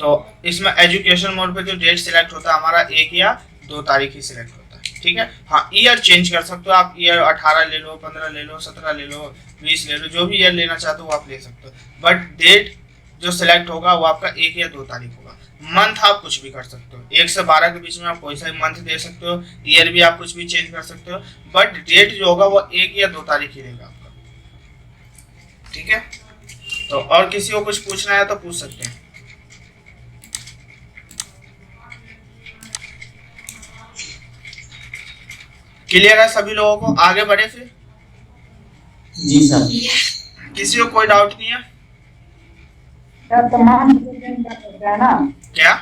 तो इसमें एजुकेशन मोड पे जो डेट सिलेक्ट होता है हमारा 1 या 2 तारीख ही सिलेक्ट होता है। ठीक है, हाँ ईयर चेंज कर सकते हो आप, ईयर 18 ले लो, 15 ले लो, 17 ले लो, 20 ले लो, जो भी ईयर लेना चाहते हो वो आप ले सकते हो। बट डेट जो सिलेक्ट होगा वो आपका 1 या 2 तारीख होगा। मंथ आप कुछ भी कर सकते हो, 1 से 12 के बीच में आप कोई सा भी मंथ दे सकते हो, ईयर भी आप कुछ भी चेंज कर सकते हो, बट डेट जो होगा वो 1 या 2 तारीख ही रहेगा आपका। ठीक है, तो और किसी को कुछ पूछना है तो पूछ सकते हैं। क्लियर है सभी लोगों को? आगे बढ़े फिर? जी सर। किसी को कोई डाउट नहीं है? तमाम चेंज कर सकते हैं ना? क्या?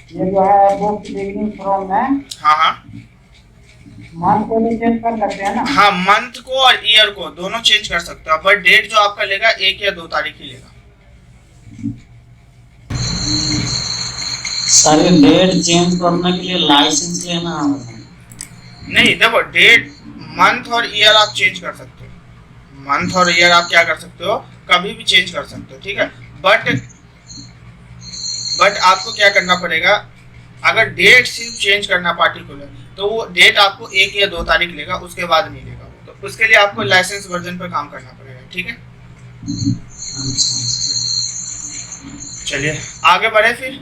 ये जो है बुक्स बिगिनिंग फ्रॉम में हाँ हाँ, मंथ को भी चेंज कर सकते हैं ना? हाँ मंथ को और ईयर को दोनों चेंज कर सकते हो, बट डेट जो आपका लेगा 1 या 2 तारीख ही लेगा। सारे डेट चेंज करने के लिए लाइसेंस लेना होगा? नहीं, देखो डेट मंथ और ईयर आप चेंज कर सकते हो, मंथ और ईयर आप क्या कर सकते हो, कभी भी चेंज कर सकते हो। ठीक है, बट आपको क्या करना पड़ेगा, अगर डेट सिर्फ चेंज करना पार्टिकुलर तो वो डेट आपको 1 या 2 तारीख लेगा, उसके बाद नहीं लेगा। तो उसके लिए आपको लाइसेंस वर्जन पर काम करना पड़ेगा। ठीक है, चलिए आगे बढ़े फिर।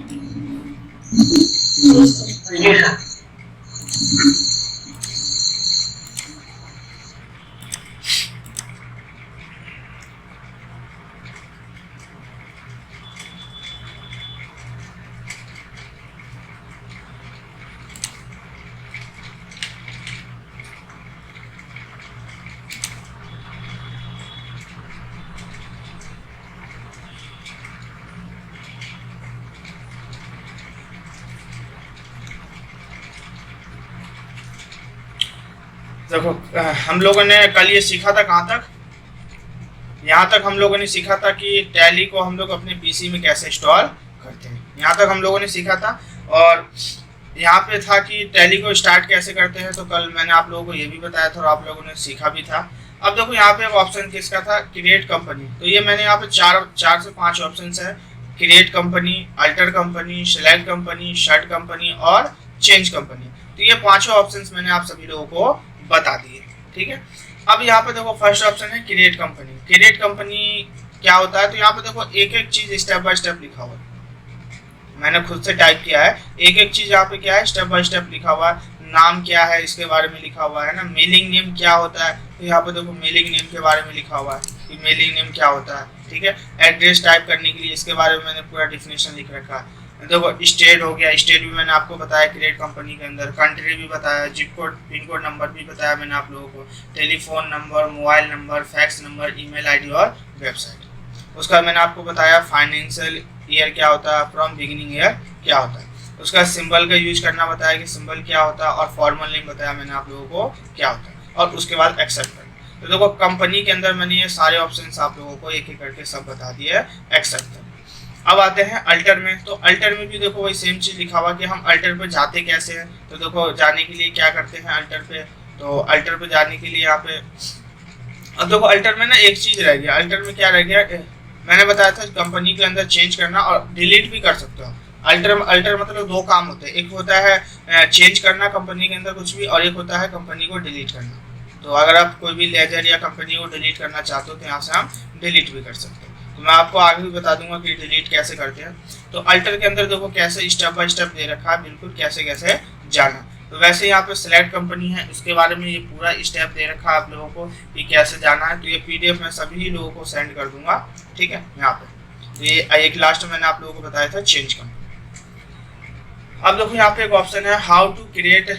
देखो हम लोगों ने कल ये सीखा था कहाँ तक, यहाँ तक हम लोगों ने सीखा था कि टैली को हम लोग अपने पीसी में कैसे इंस्टॉल करते हैं, यहाँ तक हम लोगों ने सीखा था। और यहाँ पे था कि टैली को स्टार्ट कैसे करते हैं, तो कल मैंने आप लोगों को ये भी बताया था और आप लोगों ने सीखा भी था। अब देखो यहाँ पे एक ऑप्शन किसका था, क्रिएट कंपनी। तो ये मैंने यहाँ पे 4 से 5 ऑप्शन है, create company, alter company, select company, shirt company और चेंज कंपनी। तो ये 5 ऑप्शन मैंने आप सभी लोगों को बता दिए। ठीक है, अब यहाँ पे देखो फर्स्ट ऑप्शन है क्रिएट कंपनी। क्रिएट कंपनी क्या होता है, तो यहाँ पे देखो एक एक चीज स्टेप बाय स्टेप लिखा हुआ है, मैंने खुद से टाइप किया है, एक एक चीज यहाँ पे क्या है स्टेप बाय स्टेप लिखा हुआ है। नाम क्या है इसके बारे में लिखा हुआ है ना। मेलिंग नेम क्या होता है, तो यहाँ पे देखो मेलिंग नेम के बारे में लिखा हुआ है कि मेलिंग नेम क्या होता है, ठीक है। एड्रेस टाइप करने के लिए इसके बारे में मैंने पूरा डिफिनेशन लिख रखा है। देखो स्टेट हो गया, स्टेट भी मैंने आपको बताया क्रिएट कंपनी के अंदर, कंट्री भी बताया, zip code pin code number भी बताया मैंने आप लोगों को, telephone number, mobile number, fax number, email ID और वेबसाइट। उसका मैंने आपको बताया फाइनेंशियल ईयर क्या होता है, फ्रॉम बिगिनिंग ईयर क्या होता है। उसका सिंबल का यूज करना बताया कि सिंबल क्या होता है, और फॉर्मल नेम बताया मैंने आप लोगों को क्या होता है, और उसके बाद एक्सेप्ट करना। तो देखो कंपनी के अंदर मैंने ये सारे ऑप्शंस आप लोगों को एक एक करके सब बता दिए है एक्सेप्ट करना। अब आते हैं अल्टर में। तो अल्टर में भी देखो वही सेम चीज लिखा हुआ कि हम अल्टर पे जाते कैसे हैं। तो देखो जाने के लिए क्या करते हैं अल्टर पे, तो अल्टर पे जाने के लिए यहाँ पे, अब देखो अल्टर में ना एक चीज रह गया, अल्टर में क्या रह गया, मैंने बताया था कंपनी के अंदर चेंज करना और डिलीट भी कर सकते हो। अल्टर मतलब दो काम होते हैं, एक होता है चेंज करना कंपनी के अंदर कुछ भी, और एक होता है कंपनी को डिलीट करना। तो अगर आप कोई भी लेजर या कंपनी को डिलीट करना चाहते हो तो यहाँ से हम डिलीट भी कर सकते हैं। तो मैं आपको आगे भी बता दूंगा कि डिलीट कैसे करते हैं। तो अल्टर के अंदर देखो कैसे स्टेप बाय स्टेप दे रखा है, बिल्कुल कैसे कैसे जाना। तो वैसे यहाँ पे सिलेक्ट कंपनी है, उसके बारे में ये पूरा स्टेप दे रखा है आप लोगों को कि कैसे जाना है। तो ये PDF मैं सभी लोगों को सेंड कर दूंगा, ठीक है। यहाँ पे तो ये एक लास्ट में मैंने आप लोगों को बताया था चेंज कंपनी। अब देखो यहाँ पे एक ऑप्शन है how to create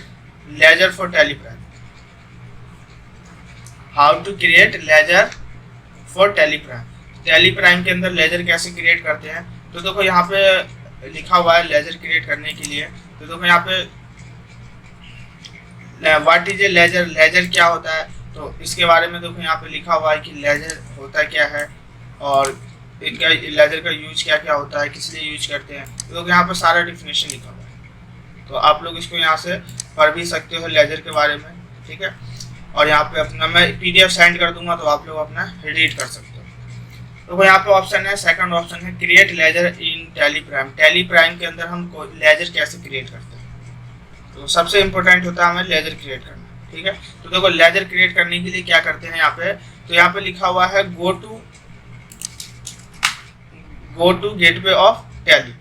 ledger for TallyPrime, how to create ledger for TallyPrime. TallyPrime के अंदर लेजर कैसे क्रिएट करते हैं। तो देखो यहाँ पे लिखा हुआ है लेजर क्रिएट करने के लिए। तो देखो यहाँ पे what is a ledger, ledger क्या होता है, तो इसके बारे में देखो यहाँ पे लिखा हुआ है कि लेजर होता क्या है और इनका लेजर का यूज क्या क्या होता है, किस लिए यूज करते हैं। तो देखो यहाँ पे सारा डिफिनेशन लिखा हुआ है, तो आप लोग इसको यहाँ से पढ़ भी सकते हो लेजर के बारे में, ठीक है। और यहाँ पे अपना मैं PDF सेंड कर दूंगा तो आप लोग अपना रीड कर सकते हो। तो यहाँ पे ऑप्शन है, सेकंड ऑप्शन है क्रिएट लेजर इन टेलीप्राइम। टेलीप्राइम के अंदर हम लेजर कैसे क्रिएट करते हैं। तो सबसे इंपॉर्टेंट होता है हमें लेजर क्रिएट करना, ठीक है। तो देखो लेजर क्रिएट करने के लिए क्या करते हैं यहाँ पे, तो यहाँ पे लिखा हुआ है go to gateway of Tally,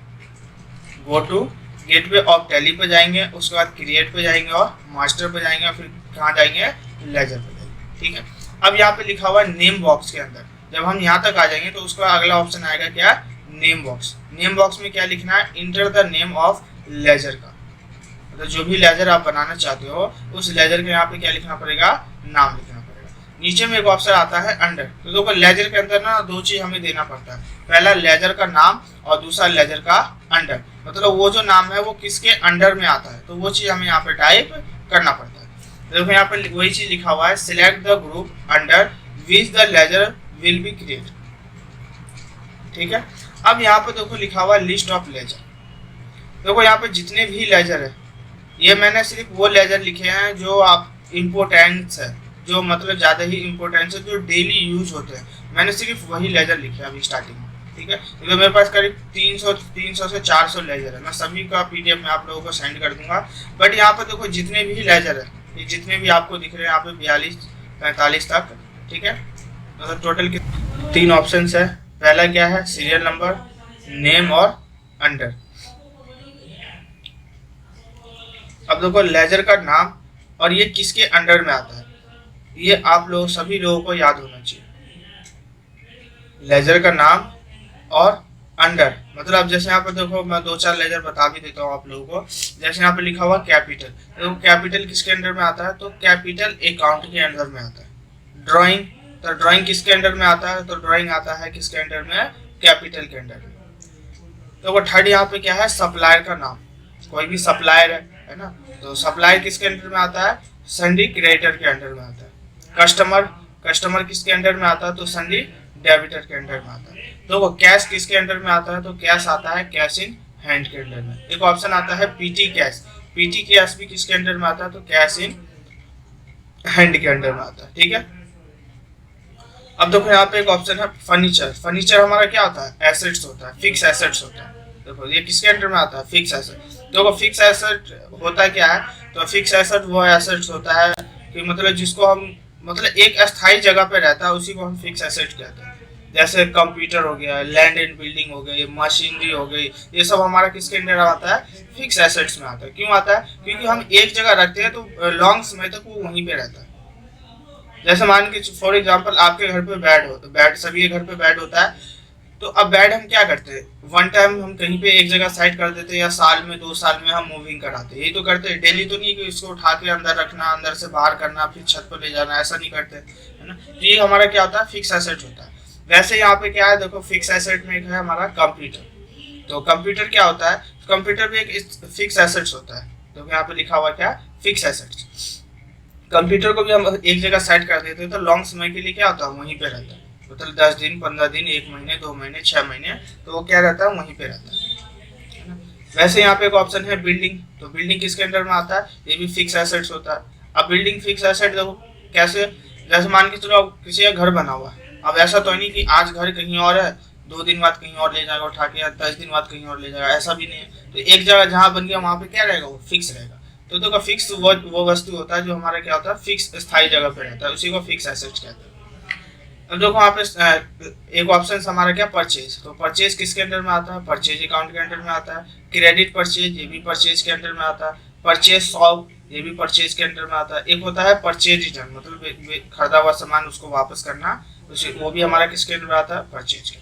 go to gateway of Tally पे जाएंगे, उसके बाद क्रिएट पे जाएंगे और मास्टर पे जाएंगे और फिर कहाँ जाएंगे लेजर पे जाएंगे, ठीक है। अब यहाँ पे लिखा हुआ है नेम बॉक्स के अंदर, जब हम यहाँ तक आ जाएंगे तो उसका अगला ऑप्शन आएगा क्या, नेम बॉक्स। नेम बॉक्स में क्या लिखना है, enter the name of ledger का, मतलब जो भी लेजर आप बनाना चाहते हो उस लेजर के यहाँ पे क्या लिखना पड़ेगा, नाम लिखना पड़ेगा। नीचे में एक ऑप्शन आता है अंडर। तो देखो लेजर के अंदर ना दो चीज हमें देना पड़ता है, पहला लेजर का नाम और दूसरा लेजर का अंडर, मतलब वो जो नाम है वो किसके अंडर में आता है, तो वो चीज हमें यहाँ पे टाइप करना पड़ता है। देखो यहाँ पे वही चीज लिखा हुआ है, select the group under which the ledger will be create, ठीक है। अब यहाँ पे देखो लिखा हुआ है लिस्ट ऑफ लेजर। देखो यहाँ पे जितने भी लेजर है, ये मैंने सिर्फ वो लेजर लिखे हैं जो आप इम्पोर्टेंस है, जो मतलब ज़्यादा ही इम्पोर्टेंस है, जो डेली यूज होते हैं, मैंने सिर्फ वही लेजर लिखे अभी स्टार्टिंग में, ठीक है। तो मेरे पास करीब 300 से 400 लेजर है, मैं सभी का PDF में आप लोगों को सेंड कर दूंगा। बट यहाँ पर देखो जितने भी लेजर है, ये जितने भी आपको दिख रहे हैं यहाँ पे 42-45 तक, ठीक है। मतलब टोटल के 3 ऑप्शन है। पहला क्या है, सीरियल नंबर, नेम और अंडर। अब देखो लेजर का नाम और ये किसके अंडर में आता है, ये आप लोग सभी लोगों को याद होना चाहिए। लेजर का नाम और अंडर, मतलब जैसे यहाँ पर देखो मैं 2-4 लेजर बता भी देता हूँ आप लोगों को। जैसे यहाँ पे लिखा हुआ कैपिटल, तो कैपिटल किसके अंडर में आता है, तो कैपिटल अकाउंट के अंडर में आता है। ड्राइंग, तो ड्राइंग किसके अंडर में आता है, तो ड्राइंग आता है किसके अंडर में, कैपिटल के अंडर में। तो वो थर्ड यहाँ पे क्या है, सप्लायर का नाम, कोई भी सप्लायर है ना, तो सप्लायर किसके अंडर में आता है, सन्डी क्रेडिटर के अंडर में आता है। कस्टमर किसके अंडर में आता है, तो सन्डी डेबिटर के अंडर में आता है। तो वो कैश किसके अंडर में आता है, तो कैश आता है कैश इन हैंड के अंडर में। एक ऑप्शन आता है PT कैश, PT कैश भी किसके अंडर में आता है, तो कैश इन हैंड के अंडर में आता है, ठीक है। अब देखो यहाँ पे एक ऑप्शन है फर्नीचर। फर्नीचर हमारा क्या होता है, एसेट्स होता है, फिक्स एसेट्स होता है। देखो ये किसके अंडर में आता है, फिक्स एसेट। देखो फिक्स एसेट होता क्या है, तो फिक्स एसेट वो एसेट्स होता है कि मतलब जिसको हम मतलब एक अस्थायी जगह पे रहता है उसी को हम फिक्स एसेट कहते हैं। जैसे कंप्यूटर हो गया, लैंड एंड बिल्डिंग हो गई, मशीनरी हो गई, ये सब हमारा किसके अंडर आता है? फिक्स एसेट्स में आता है। क्यों आता है? क्योंकि हम एक जगह रखते हैं तो लॉन्ग समय तक वो वहीं पे रहता है। जैसे मान के फॉर एग्जांपल आपके घर पे बेड सभी के घर पे बेड होता है, तो अब बेड हम क्या करते हैं, वन टाइम हम कहीं पे एक जगह साइड कर देते हैं, या साल में 2 साल में हम मूविंग कराते हैं, यही तो करते हैं। डेली तो नहीं कि इसको उठा के अंदर रखना, अंदर से बाहर करना, फिर छत पर ले जाना, ऐसा नहीं करते, है ना। तो ये हमारा क्या होता है? फिक्स एसेट होता है। वैसे यहाँ पे क्या है, देखो फिक्स एसेट में एक है हमारा कंप्यूटर। तो कंप्यूटर क्या होता है? कंप्यूटर भी एक फिक्स एसेट्स होता है। तो यहाँ पे लिखा हुआ क्या? Fix assets. कंप्यूटर को भी हम एक जगह सेट कर देते हैं तो लॉन्ग समय के लिए क्या होता है? वहीं पे रहता है। मतलब 10 दिन, 15 दिन, 1 महीने, 2 महीने, 6 महीने, तो वो क्या रहता है? वहीं पे रहता है ना। वैसे यहाँ पे एक ऑप्शन है बिल्डिंग। तो बिल्डिंग किसके अंडर में आता है? ये भी फिक्स एसेट्स होता है। अब बिल्डिंग फिक्स एसेट देखो कैसे, जैसे मान के चलो किसी का घर बना हुआ है। अब ऐसा तो नहीं कि आज घर कहीं और है, 2 दिन बाद कहीं और ले जाएगा उठा के, या 10 दिन बाद कहीं और ले जाएगा, ऐसा भी नहीं है। तो एक जगह जहाँ बन गया वहाँ पे क्या रहेगा? वो फिक्स रहेगा। तो देखो फिक्स वो वस्तु होता है जो हमारा क्या होता है? फिक्स स्थायी जगह पे रहता है, उसी को फिक्स एसेट्स कहते हैं। अब देखो वहाँ पे एक ऑप्शन हमारा क्या? परचेज। तो परचेज किसके अंडर में आता है? परचेज अकाउंट के अंडर में आता है। क्रेडिट परचेज, ये भी परचेज के अंडर में आता है। परचेज सॉल्व, ये भी परचेज के अंडर में आता है। एक होता है परचेज रिटर्न, मतलब खरीदा हुआ सामान उसको वापस करना, वो भी हमारा किसके अंडर में आता है? परचेज के।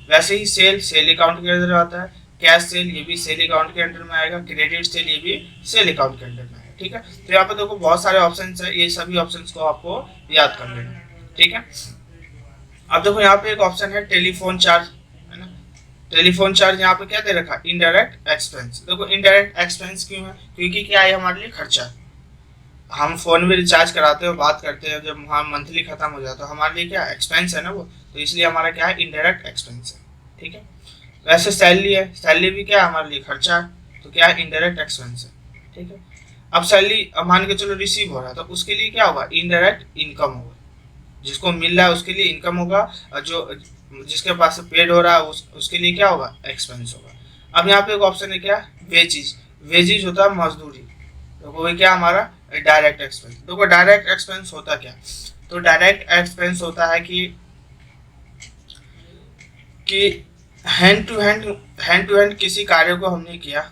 वैसे ही सेल अकाउंट के अंदर आता है। कैश सेल, ये भी सेल अकाउंट के अंडर में आएगा। क्रेडिट सेल, ये भी सेल अकाउंट के अंडर में आएगा। ठीक है, तो यहाँ पे देखो बहुत सारे ऑप्शन है, ये सभी ऑप्शन को आपको याद कर लेना। ठीक है, अब देखो यहाँ पे एक ऑप्शन है टेलीफोन चार्ज, है ना। टेलीफोन चार्ज यहाँ पे क्या दे रखा? Indirect expense. देखो इनडायरेक्ट एक्सपेंस क्यों है? क्योंकि क्या है? हमारे लिए खर्चा। हम फोन में रिचार्ज कराते हैं, बात करते हैं, जब हम मंथली खत्म हो जाता है, हमारे लिए क्या एक्सपेंस है ना वो, तो इसलिए हमारा क्या है? इनडायरेक्ट एक्सपेंस है। ठीक है, वैसे सैलरी है, सैलरी भी क्या है? हमारे लिए खर्चा है, तो क्या है? इनडायरेक्ट एक्सपेंस है। ठीक है, अब सैलरी मान के चलो रिसीव हो रहा है, तो उसके लिए क्या होगा? इनडायरेक्ट इनकम होगा। जिसको मिल रहा है उसके लिए इनकम होगा, और जो जिसके पास पेड हो रहा है उसके लिए क्या होगा? एक्सपेंस होगा। अब यहाँ पे एक ऑप्शन है क्या? वेजिज। वेजिज होता है मजदूरी, तो वो क्या हमारा? Direct expense. देखो डायरेक्ट एक्सपेंस होता क्या? तो डायरेक्ट एक्सपेंस होता है कि हैंड टू हैंड किसी कार्य को हमने किया,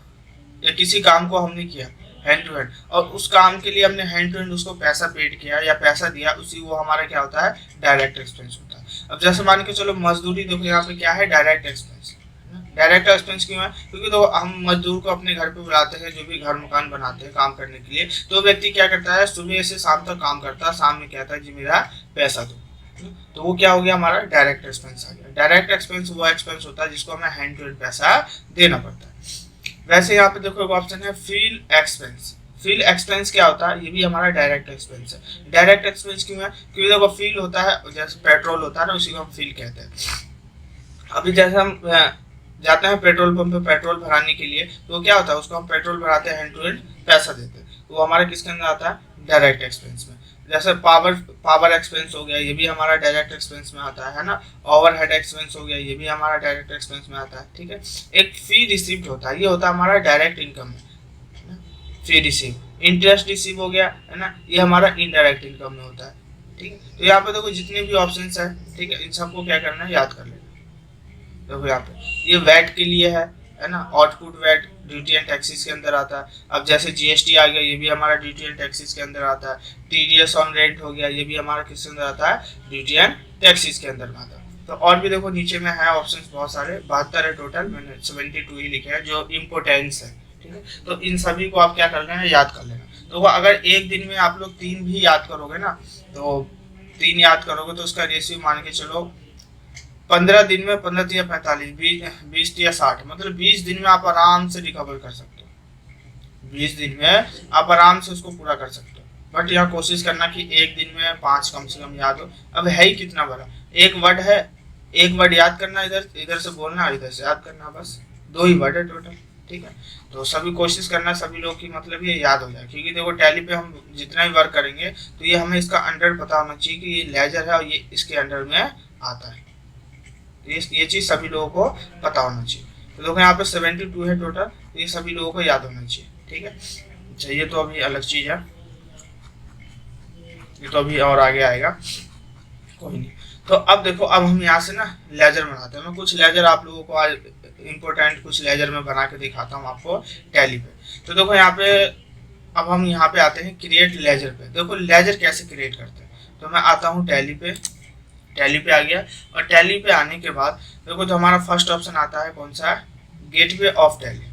या किसी काम को हमने किया हैंड टू हैंड, और उस काम के लिए हमने हैंड टू हैंड उसको पैसा पेड किया या पैसा दिया, उसी वो हमारा क्या होता है? डायरेक्ट एक्सपेंस होता है। अब जैसे मान के चलो मजदूरी, देखो यहाँ पे क्या है? Direct expense. डायरेक्ट एक्सपेंस क्यों है? क्योंकि तो हम मजदूर को अपने घर पे बुलाते हैं, जो भी घर मकान बनाते हैं काम करने के लिए, तो व्यक्ति क्या करता है? सुबह से शाम तक काम करता है, शाम में कहता है जी मेरा पैसा दो, तो वो क्या हो गया? हमारा डायरेक्ट एक्सपेंस आ गया। डायरेक्ट एक्सपेंस वो एक्सपेंस होता है जिसको हमें हैंड टू हैंड पैसा देना पड़ता है। वैसे यहाँ पे देखो एक ऑप्शन है फील एक्सपेंस। फील एक्सपेंस क्या होता है? ये भी हमारा डायरेक्ट एक्सपेंस है। डायरेक्ट एक्सपेंस क्यों है? क्योंकि देखो फील होता है, जैसे पेट्रोल होता है ना, उसी को हम फील कहते हैं। अभी जैसे हम जाते हैं पेट्रोल पंप पे पेट्रोल भराने के लिए, तो क्या होता है? उसको हम पेट्रोल भराते हैं, हैंड टू हैंड पैसा देते हैं, तो वो हमारे किसके अंदर आता है? डायरेक्ट एक्सपेंस में। जैसे पावर एक्सपेंस हो गया, ये भी हमारा डायरेक्ट एक्सपेंस में आता है ना। ओवरहेड एक्सपेंस हो गया, ये भी हमारा डायरेक्ट एक्सपेंस में आता है। ठीक है, एक फी रिसीव्ड होता है, ये होता है हमारा डायरेक्ट इनकम में। फी रिसीव, इंटरेस्ट रिसीव हो गया, है ना, ये हमारा इनडायरेक्ट इनकम में होता है। ठीक है, तो यहाँ पे देखो जितने भी ऑप्शन है, ठीक है, इन सबको क्या करना है? याद कर लेना। देखो यहाँ पे ये वैट के लिए है ना, output VAT duty and taxes के अंदर आता है। अब जैसे जीएसटी आ गया, ये भी हमारा ड्यूटी एंड टैक्सेस के अंदर आता है। टीडीएस ऑन रेंट हो गया, ये भी हमारा किसके अंदर आता है? ड्यूटी एंड टैक्सेस के अंदर आता है। तो और भी देखो नीचे में है ऑप्शंस बहुत सारे, 72 है टोटल, मैंने 72 ही लिखे हैं जो इम्पोर्टेंस है। ठीक है, तो इन सभी को आप क्या कर लेना? याद कर लेना। तो अगर एक दिन में आप लोग 3 भी याद करोगे ना, तो 3 याद करोगे तो उसका रेशियो मान के चलो 15 दिन में 15 या 45, 20 या 60, मतलब 20 दिन में आप आराम से रिकवर कर सकते हो। 20 दिन में आप आराम से उसको पूरा कर सकते हो। बट यहाँ कोशिश करना कि एक दिन में 5 कम से कम याद हो। अब है ही कितना बड़ा, एक वर्ड है, एक वर्ड याद करना, इधर से बोलना, इधर से याद करना, बस 2 ही वर्ड है टोटल। ठीक है, तो सभी कोशिश करना सभी लोग की मतलब ये याद हो जाए, क्योंकि देखो टैली पे हम जितना भी वर्क करेंगे तो ये हमें इसका अंडर पता होना चाहिए कि ये लेजर है और ये इसके अंडर में आता है। ये चीज़ सभी लोगों को पता होना चाहिए। तो देखो यहाँ पे 72 है टोटल, तो ये सभी लोगों को याद होना चाहिए। ठीक है, अच्छा ये तो अभी अलग चीज़ है, ये तो अभी और आगे आएगा, कोई नहीं। तो अब देखो, अब हम यहाँ से ना लेजर बनाते हैं। मैं कुछ लेजर आप लोगों को आज इम्पोर्टेंट कुछ लेजर में बना के दिखाता हूँ आपको टैली पे। तो देखो यहाँ पे अब हम यहाँ पे आते हैं क्रिएट लेजर पे। देखो लेजर कैसे क्रिएट करते हैं। तो मैं आता हूँ टैली पे, टैली पे आ गया। और टैली पे आने के बाद देखो जो हमारा फर्स्ट ऑप्शन आता है कौन सा है, gateway of tally,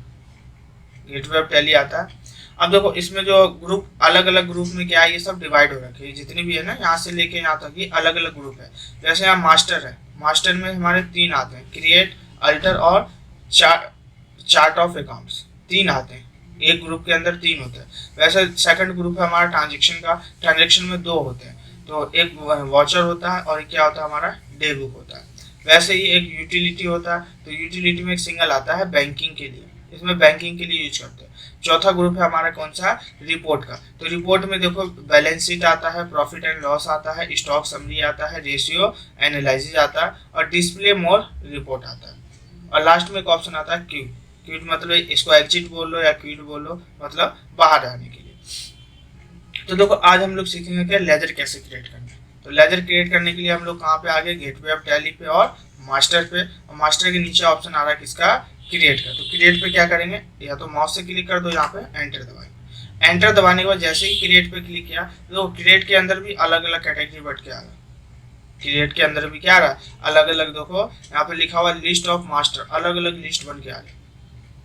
gateway of tally आता है। अब देखो इसमें जो ग्रुप अलग अलग ग्रुप में क्या है, ये सब डिवाइड हो रखे हैं जितनी भी है ना, यहाँ से लेके यहाँ तक ये अलग अलग ग्रुप है। जैसे यहाँ मास्टर है, मास्टर में हमारे 3 आते हैं, क्रिएट, अल्टर और चार्ट ऑफ अकाउंट्स, 3 आते हैं। एक ग्रुप के अंदर 3 होते हैं। वैसे सेकंड ग्रुप है हमारा ट्रांजेक्शन का, ट्रांजेक्शन में 2 होते हैं। तो एक वॉचर होता है और क्या होता है हमारा डे बुक होता है। वैसे ही एक यूटिलिटी होता है, तो यूटिलिटी में एक सिंगल आता है बैंकिंग के लिए, इसमें बैंकिंग के लिए यूज करते हैं। चौथा ग्रुप है हमारा कौन सा, रिपोर्ट का। तो रिपोर्ट में देखो बैलेंस शीट आता है, प्रॉफिट एंड लॉस आता है, स्टॉक समरी आता है, रेशियो एनालिसिस आता है और डिस्प्ले मोर रिपोर्ट आता है। और लास्ट में एक ऑप्शन आता है क्यूट, क्यूट मतलब इसको एग्जिट बोल लो या क्यूट बोल लो, मतलब बाहर आने के लिए। तो देखो आज हम लोग सीखेंगे कि लेजर कैसे क्रिएट करना है। तो लेजर क्रिएट करने के लिए हम लोग कहाँ पे आ गए, गेटवे ऑफ टैली पे और मास्टर पे। और मास्टर के नीचे ऑप्शन आ रहा है किसका, क्रिएट का। तो क्रिएट पे क्या करेंगे, या तो माउस से क्लिक कर दो, यहाँ पे एंटर दबाएंगे। एंटर दबाने के बाद जैसे ही क्रिएट पे क्लिक किया तो क्रिएट के अंदर भी अलग अलग कैटेगरी बढ़ के आ रहा है। क्रिएट के अंदर भी क्या आ रहा है, अलग अलग। देखो यहाँ पे लिखा हुआ लिस्ट ऑफ मास्टर, अलग अलग लिस्ट बन के आ रही है।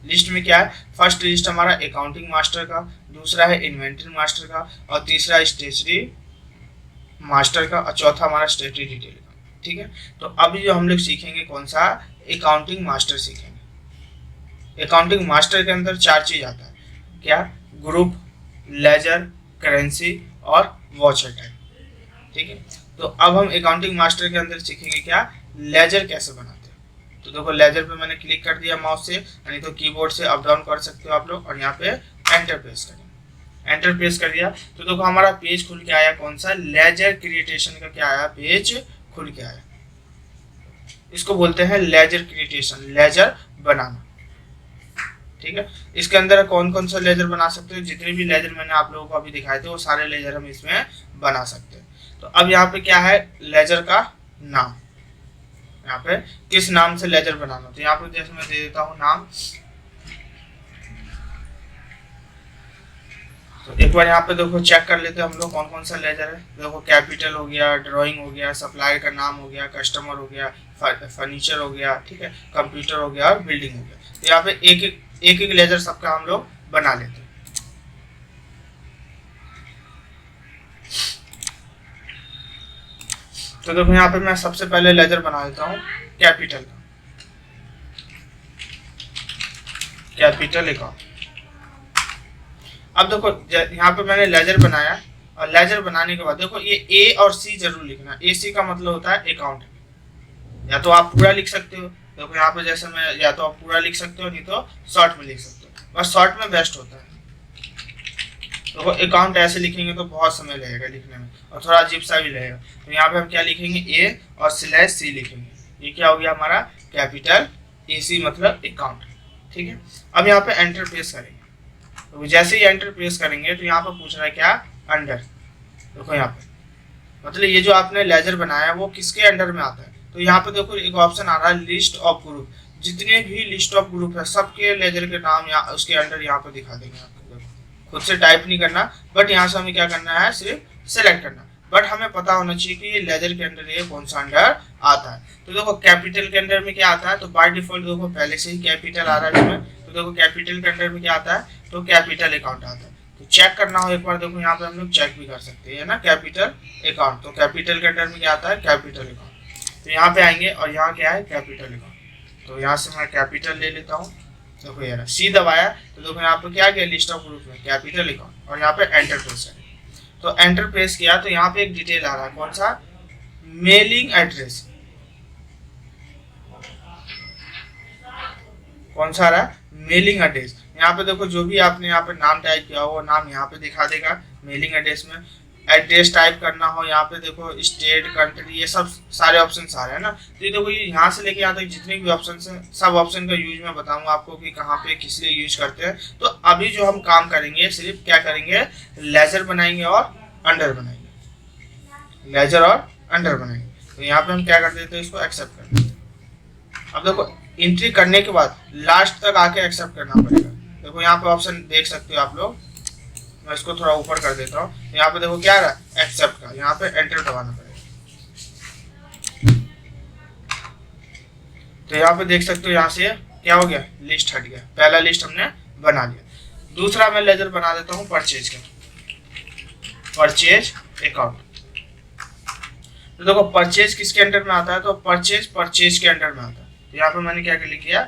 लिस्ट में क्या है, फर्स्ट लिस्ट हमारा अकाउंटिंग मास्टर का, दूसरा है इन्वेंटरी मास्टर का, और तीसरा स्टेशनरी मास्टर का, और चौथा हमारा स्टेटरी डिटेल का। ठीक है, तो अभी जो हम लोग सीखेंगे कौन सा, अकाउंटिंग मास्टर सीखेंगे। अकाउंटिंग मास्टर के अंदर 4 चीज आता है, क्या, ग्रुप, लेजर, करेंसी और वॉचर टाइप। ठीक है, तो अब हम अकाउंटिंग मास्टर के अंदर सीखेंगे क्या, लेजर कैसे बनाते हैं। तो देखो लेजर पे मैंने क्लिक कर दिया माउस से, यानी तो कीबोर्ड से अप डाउन कर सकते हो आप लोग, और यहाँ पे एंटर प्रेस करेंगे। एंटर प्रेस कर दिया तो देखो हमारा पेज खुल के आया, कौन सा, लेजर क्रिएटेशन का क्या आया, पेज खुल के आया। इसको बोलते हैं लेजर क्रिएटेशन, लेजर बनाना। ठीक है, इसके अंदर कौन कौन सा लेजर बना सकते हो, जितने भी लेजर मैंने आप लोगों को अभी दिखाए थे वो सारे लेजर हम इसमें बना सकते हैं। तो अब यहाँ पे क्या है, लेजर का नाम, यहाँ पे किस नाम से लेजर बनाना। तो यहाँ पे जैसे मैं दे देता हूँ नाम। तो एक बार यहाँ पे देखो चेक कर लेते हैं हम लोग कौन कौन सा लेजर है। देखो कैपिटल हो गया, ड्राइंग हो गया, सप्लायर का नाम हो गया, कस्टमर हो गया, फर्नीचर हो गया, ठीक है, कंप्यूटर हो गया और बिल्डिंग हो गया। तो यहाँ पे एक एक लेजर सबका हम लोग बना लेते हैं। तो देखो यहाँ पे मैं सबसे पहले लेजर बना देता हूँ कैपिटल का, कैपिटल अकाउंट। अब देखो यहाँ पे मैंने लेजर बनाया, और लेजर बनाने के बाद देखो ये ए और सी जरूर लिखना। ए सी का मतलब होता है अकाउंट, या तो आप पूरा लिख सकते हो। देखो यहाँ पे जैसे मैं, या तो आप पूरा लिख सकते हो, नहीं तो शॉर्ट में लिख सकते हो, बस शॉर्ट में बेस्ट होता है। देखो अकाउंट ऐसे लिखेंगे तो बहुत समय लगेगा लिखने में और थोड़ा अजीब सा भी लगेगा। तो यहाँ पे हम क्या लिखेंगे, ए और स्लैश सी लिखेंगे। ये क्या हो गया हमारा, कैपिटल ए सी मतलब अकाउंट। ठीक है, अब यहाँ पे एंटर प्रेस करेंगे। तो जैसे ही एंटर प्रेस करेंगे तो यहाँ पर पूछ रहा है क्या, अंडर। देखो यहाँ पे मतलब ये जो आपने लेजर बनाया वो किसके अंडर में आता है। तो यहाँ पे देखो एक ऑप्शन आ रहा है लिस्ट ऑफ ग्रुप। जितने भी लिस्ट ऑफ ग्रुप है सबके लेजर के नाम यहाँ उसके अंडर यहाँ पे दिखा देंगे आपको। खुद से टाइप नहीं करना, बट यहाँ से हमें क्या करना है, सिर्फ सेलेक्ट करना। बट हमें पता होना चाहिए कि ये लेजर के अंडर ये कौन सा अंडर आता है। तो देखो कैपिटल के अंडर में क्या आता है, तो बाय डिफॉल्ट देखो पहले से ही कैपिटल आ रहा है इसमें। तो देखो कैपिटल के अंडर में क्या आता है, तो कैपिटल अकाउंट आता है। तो चेक करना हो एक बार, देखो यहाँ पे हम लोग चेक भी कर सकते हैं ना, कैपिटल अकाउंट। तो कैपिटल के अंडर में क्या आता है, कैपिटल अकाउंट। तो यहाँ पे आएंगे और यहाँ क्या है, कैपिटल अकाउंट। तो यहाँ से मैं कैपिटल ले लेता हूँ। देखो यार सी दबाया तो देखो यहाँ पे क्या गया, लिस्ट ऑफ ग्रुप में कैपिटल अकाउंट, और यहाँ पे एंटर प्रेस करें। तो एंटर प्रेस किया तो यहाँ पे एक डिटेल आ रहा है, कौन सा, मेलिंग एड्रेस। कौन सा आ रहा है, मेलिंग एड्रेस। यहाँ पे देखो जो भी आपने यहाँ पे नाम टाइप किया हो वो नाम यहाँ पे दिखा देगा मेलिंग एड्रेस में। एड्रेस टाइप करना हो यहाँ पे देखो स्टेट, कंट्री, ये सब सारे ऑप्शन आ रहे हैं ना। तो ये देखो ये यहाँ से लेके यहाँ तक जितने भी ऑप्शन हैं सब ऑप्शन का यूज मैं बताऊंगा आपको कि कहाँ पे किस लिए यूज करते हैं। तो अभी जो हम काम करेंगे सिर्फ क्या करेंगे, लेजर बनाएंगे और अंडर बनाएंगे, लेजर और अंडर बनाएंगे। तो यहाँ पे हम क्या कर देते हैं, इसको एक्सेप्ट कर देते हैं। अब देखो एंट्री करने के बाद लास्ट तक आके एक्सेप्ट करना पड़ेगा। देखो यहाँ पे ऑप्शन देख सकते हो आप लोग, मैं इसको थोड़ा ऊपर कर देता हूँ। यहाँ पे देखो क्या आ रहा है, एक्सेप्ट का, यहाँ पे एंटर दबाना पड़ेगा। तो यहाँ पे देख सकते हो यहाँ से क्या हो गया, लिस्ट हट गया, पहला लिस्ट हमने बना लिया। दूसरा मैं लेजर बना देता हूँ परचेज का, परचेज अकाउंट। तो देखो परचेज किसके अंडर में आता है, तो परचेज के अंडर में आता है। तो यहाँ पे मैंने क्या क्लिक किया,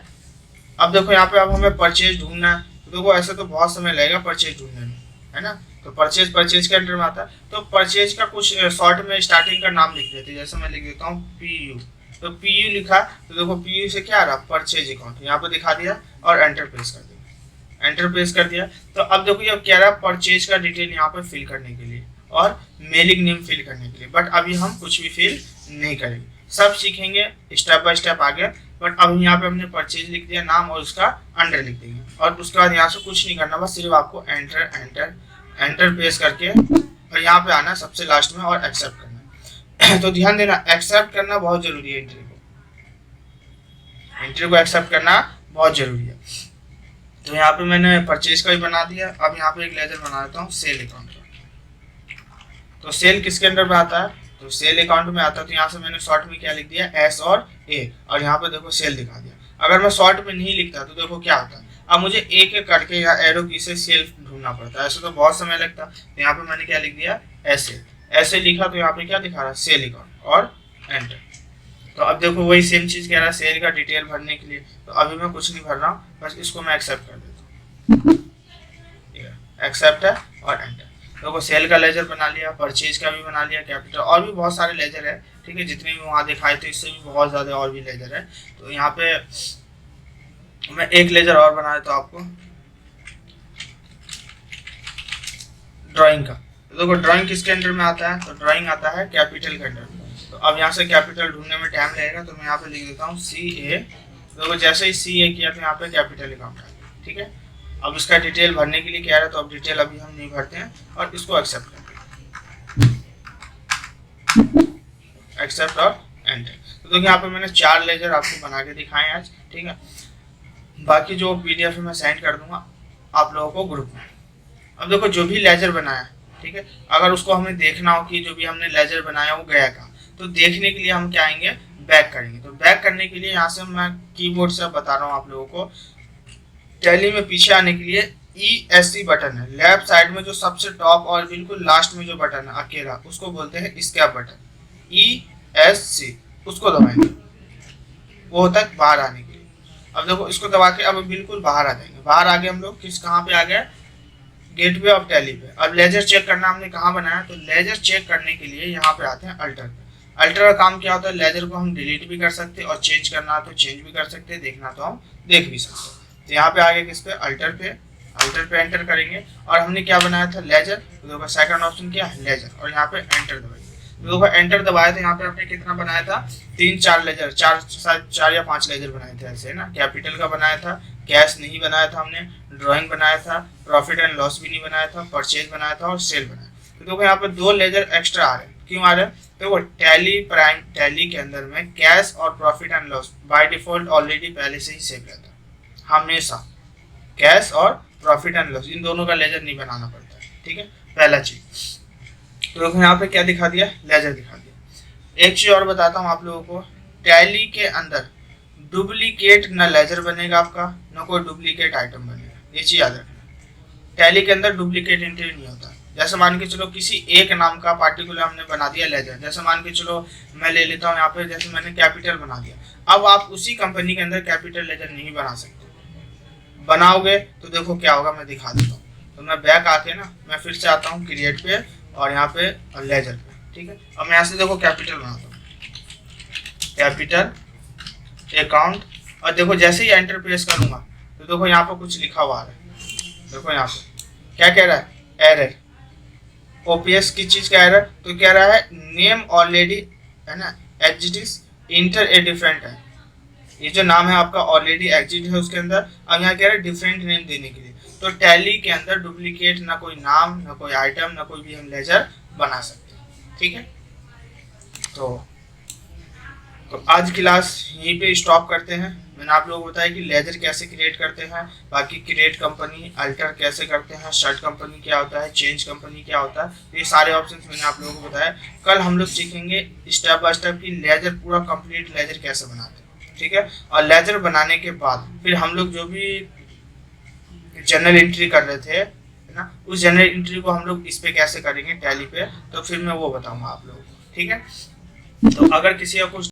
अब देखो यहाँ पे अब हमें परचेज ढूंढना है। तो देखो ऐसे तो बहुत समय लगेगा परचेज ढूंढने में, है ना। तो परचेज के अंडर में आता है। तो परचेज का कुछ शॉर्ट में स्टार्टिंग का नाम लिख देते हैं, जैसे मैं लिख देता हूँ PU। तो PU लिखा, तो देखो PU से क्या आ रहा, परचेज अकाउंट, यहाँ पे दिखा दिया और एंटर प्रेस कर दिया, एंटर प्रेस कर दिया। तो अब देखो ये क्या रहा, परचेज का डिटेल यहाँ पे फिल करने के लिए और मेलिंग नेम फिल करने के लिए। बट अभी हम कुछ भी फिल नहीं करेंगे, सब सीखेंगे स्टेप बाय स्टेप आगे। बट अब यहाँ पे हमने परचेज लिख दिया नाम और उसका अंडर लिख देंगे, और उसके बाद यहाँ से कुछ नहीं करना, बस सिर्फ आपको एंटर एंटर एंटर प्रेस करके और यहाँ पे आना सबसे लास्ट में और एक्सेप्ट करना। तो ध्यान देना, एक्सेप्ट करना बहुत जरूरी है, एंट्री को एक्सेप्ट करना बहुत जरूरी है। तो यहाँ पे मैंने परचेज का भी बना दिया। अब यहाँ पे एक लेजर बना देता हूँ सेल अकाउंट का। तो सेल किसके अंडर में आता है, तो सेल अकाउंट में आता है। तो यहाँ से मैंने शॉर्ट में क्या लिख दिया, S और A, और यहाँ पे देखो सेल दिखा दिया। अगर मैं शॉर्ट में नहीं लिखता तो देखो क्या होता है, अब मुझे एक एक करके या एरो की से सेल ढूंढना पड़ता है, ऐसे तो बहुत समय लगता। तो यहाँ पे मैंने क्या लिख दिया, ऐसे लिखा। तो यहाँ पे क्या दिखा रहा है, सेल अकाउंट और एंटर। तो अब देखो वही सेम चीज कह रहा है सेल का डिटेल भरने के लिए। तो अभी मैं कुछ नहीं भर रहा हूँ, बस इसको मैं एक्सेप्ट कर देता हूँ, एक्सेप्ट है और एंटर। देखो सेल का लेजर बना लिया, परचेज का भी बना लिया, कैपिटल, और भी बहुत सारे लेजर है, ठीक है। जितने भी वहाँ दिखाए थे इससे भी बहुत ज्यादा और भी लेजर है। तो यहाँ पे मैं एक लेजर और बना देता हूँ आपको, ड्राइंग का। तो देखो ड्राइंग किसके अंडर में आता है, तो ड्राइंग आता है कैपिटल के अंडर में। तो अब यहाँ से कैपिटल ढूंढने में टाइम लगेगा, तो मैं यहाँ पे लिख देता हूँ CA। देखो जैसे ही CA किया तो यहाँ पे कैपिटल अकाउंट आ गया, ठीक है। अब इसका डिटेल भरने के लिए क्या है, तो अब डिटेल अभी हम नहीं भरते हैं और इसको एक्सेप्ट करते हैं, एक्सेप्ट और एंटर। तो देखो यहाँ पे मैंने 4 लेजर आपको बना के दिखाए आज, ठीक है। बाकी जो PDF मैं सेंड कर दूंगा आप लोगों को ग्रुप में। अब देखो जो भी लेजर बनाया, ठीक है, अगर उसको हमें देखना हो कि जो भी हमने लेजर बनाया वो गया कहाँ, तो देखने के लिए हम क्या आएंगे, बैक करेंगे। तो बैक करने के लिए यहाँ से मैं कीबोर्ड से बता रहा हूँ आप लोगों को, टैली में पीछे आने के लिए ESC बटन है, लेफ्ट साइड में जो सबसे टॉप और बिल्कुल लास्ट में जो बटन है अकेला, उसको बोलते हैं एस्केप बटन, ESC, उसको दबाएंगे, वो होता है बाहर आने के लिए। अब देखो इसको दबा के अब बिल्कुल बाहर आ जाएंगे। बाहर आ गए हम लोग, कहाँ पे आ गए, गेटवे ऑफ टैली पे। अब लेजर चेक करना हमने कहाँ बनाया, तो लेजर चेक करने के लिए यहाँ पे आते हैं अल्टर पे। अल्टर का काम क्या होता है, लेजर को हम डिलीट भी कर सकते हैं और चेंज करना तो चेंज भी कर सकते हैं, देखना तो हम देख भी सकते हैं। तो यहाँ पे आगे किस पे, अल्टर पे एंटर करेंगे। और हमने क्या बनाया था, लेजर। तो देखो सेकंड ऑप्शन क्या है, लेजर, और यहाँ पे एंटर दबाइए। तो देखो एंटर दबाया, तो यहाँ पे आपने कितना बनाया था, 3-4 लेजर, 4 या 5 लेजर बनाए थे ऐसे ना। कैपिटल का बनाया था, कैश नहीं बनाया था हमने, ड्राइंग बनाया था, प्रॉफिट एंड लॉस भी नहीं बनाया था, परचेज बनाया था और सेल बनाया। तो देखो यहाँ पे 2 लेजर एक्स्ट्रा आ रहे हैं, क्यों आ रहे हैं, तो वो टैली के अंदर में कैश और profit and loss by default already पहले से ही सेव रहता है। हमेशा कैश और प्रॉफिट एंड लॉस इन दोनों का लेजर नहीं बनाना पड़ता है, ठीक है, पहला चीज। तो देखो यहाँ पे क्या दिखा दिया, लेजर दिखा दिया। एक चीज और बताता हूँ आप लोगों को, टैली के अंदर डुप्लीकेट न लेजर बनेगा आपका, न कोई डुप्लीकेट आइटम बनेगा, ये चीज याद रखना। टैली के अंदर डुप्लीकेट एंट्री नहीं होता। जैसे मान के चलो किसी एक नाम का पार्टिकुलर हमने बना दिया लेजर, जैसे मान के चलो मैं ले लेता हूँ यहाँ पे, जैसे मैंने कैपिटल बना दिया। अब आप उसी कंपनी के अंदर कैपिटल लेजर नहीं बना सकते, बनाओगे तो देखो क्या होगा, मैं दिखा देता हूँ। तो मैं बैक आके ना, मैं फिर से आता हूँ क्रिएट पे और यहाँ पे लेजर पे, ठीक है। अब मैं यहाँ से देखो कैपिटल बनाता हूँ, कैपिटल अकाउंट, और देखो जैसे ही एंटर प्रेस करूंगा तो देखो यहाँ पर कुछ लिखा हुआ है। देखो यहाँ पे क्या कह रहा है, एरर, OPS की चीज का एरर। तो कह रहा है नेम ऑलरेडी, है ना, एग्जिट इंटर ए डिफरेंट है, ये जो नाम है आपका ऑलरेडी एग्जिट है उसके अंदर। अब यहाँ कह रहा है डिफरेंट नेम देने के लिए। तो टैली के अंदर डुप्लीकेट ना कोई नाम, ना कोई आइटम, ना कोई भी हम लेजर बना सकते हैं, ठीक है। तो तो आज क्लास यहीं पे स्टॉप करते हैं। मैंने आप लोगों को बताया कि लेजर कैसे क्रिएट करते हैं, बाकी क्रिएट कंपनी, अल्टर कैसे करते हैं, शर्ट कंपनी क्या होता है, चेंज कंपनी क्या होता है, तो ये सारे ऑप्शंस मैंने आप लोगों को बताया। कल हम लोग सीखेंगे स्टेप बाय स्टेप कि लेजर पूरा कंप्लीट लेजर कैसे बनाते हैं, ठीक है। और लेजर बनाने के बाद फिर हम लोग जो भी जनरल एंट्री कर रहे थे है ना, उस जनरल एंट्री को हम लोग इस पे कैसे करेंगे टैली पे, तो फिर मैं वो बताऊंगा आप लोगों को, ठीक है। तो अगर किसी का कुछ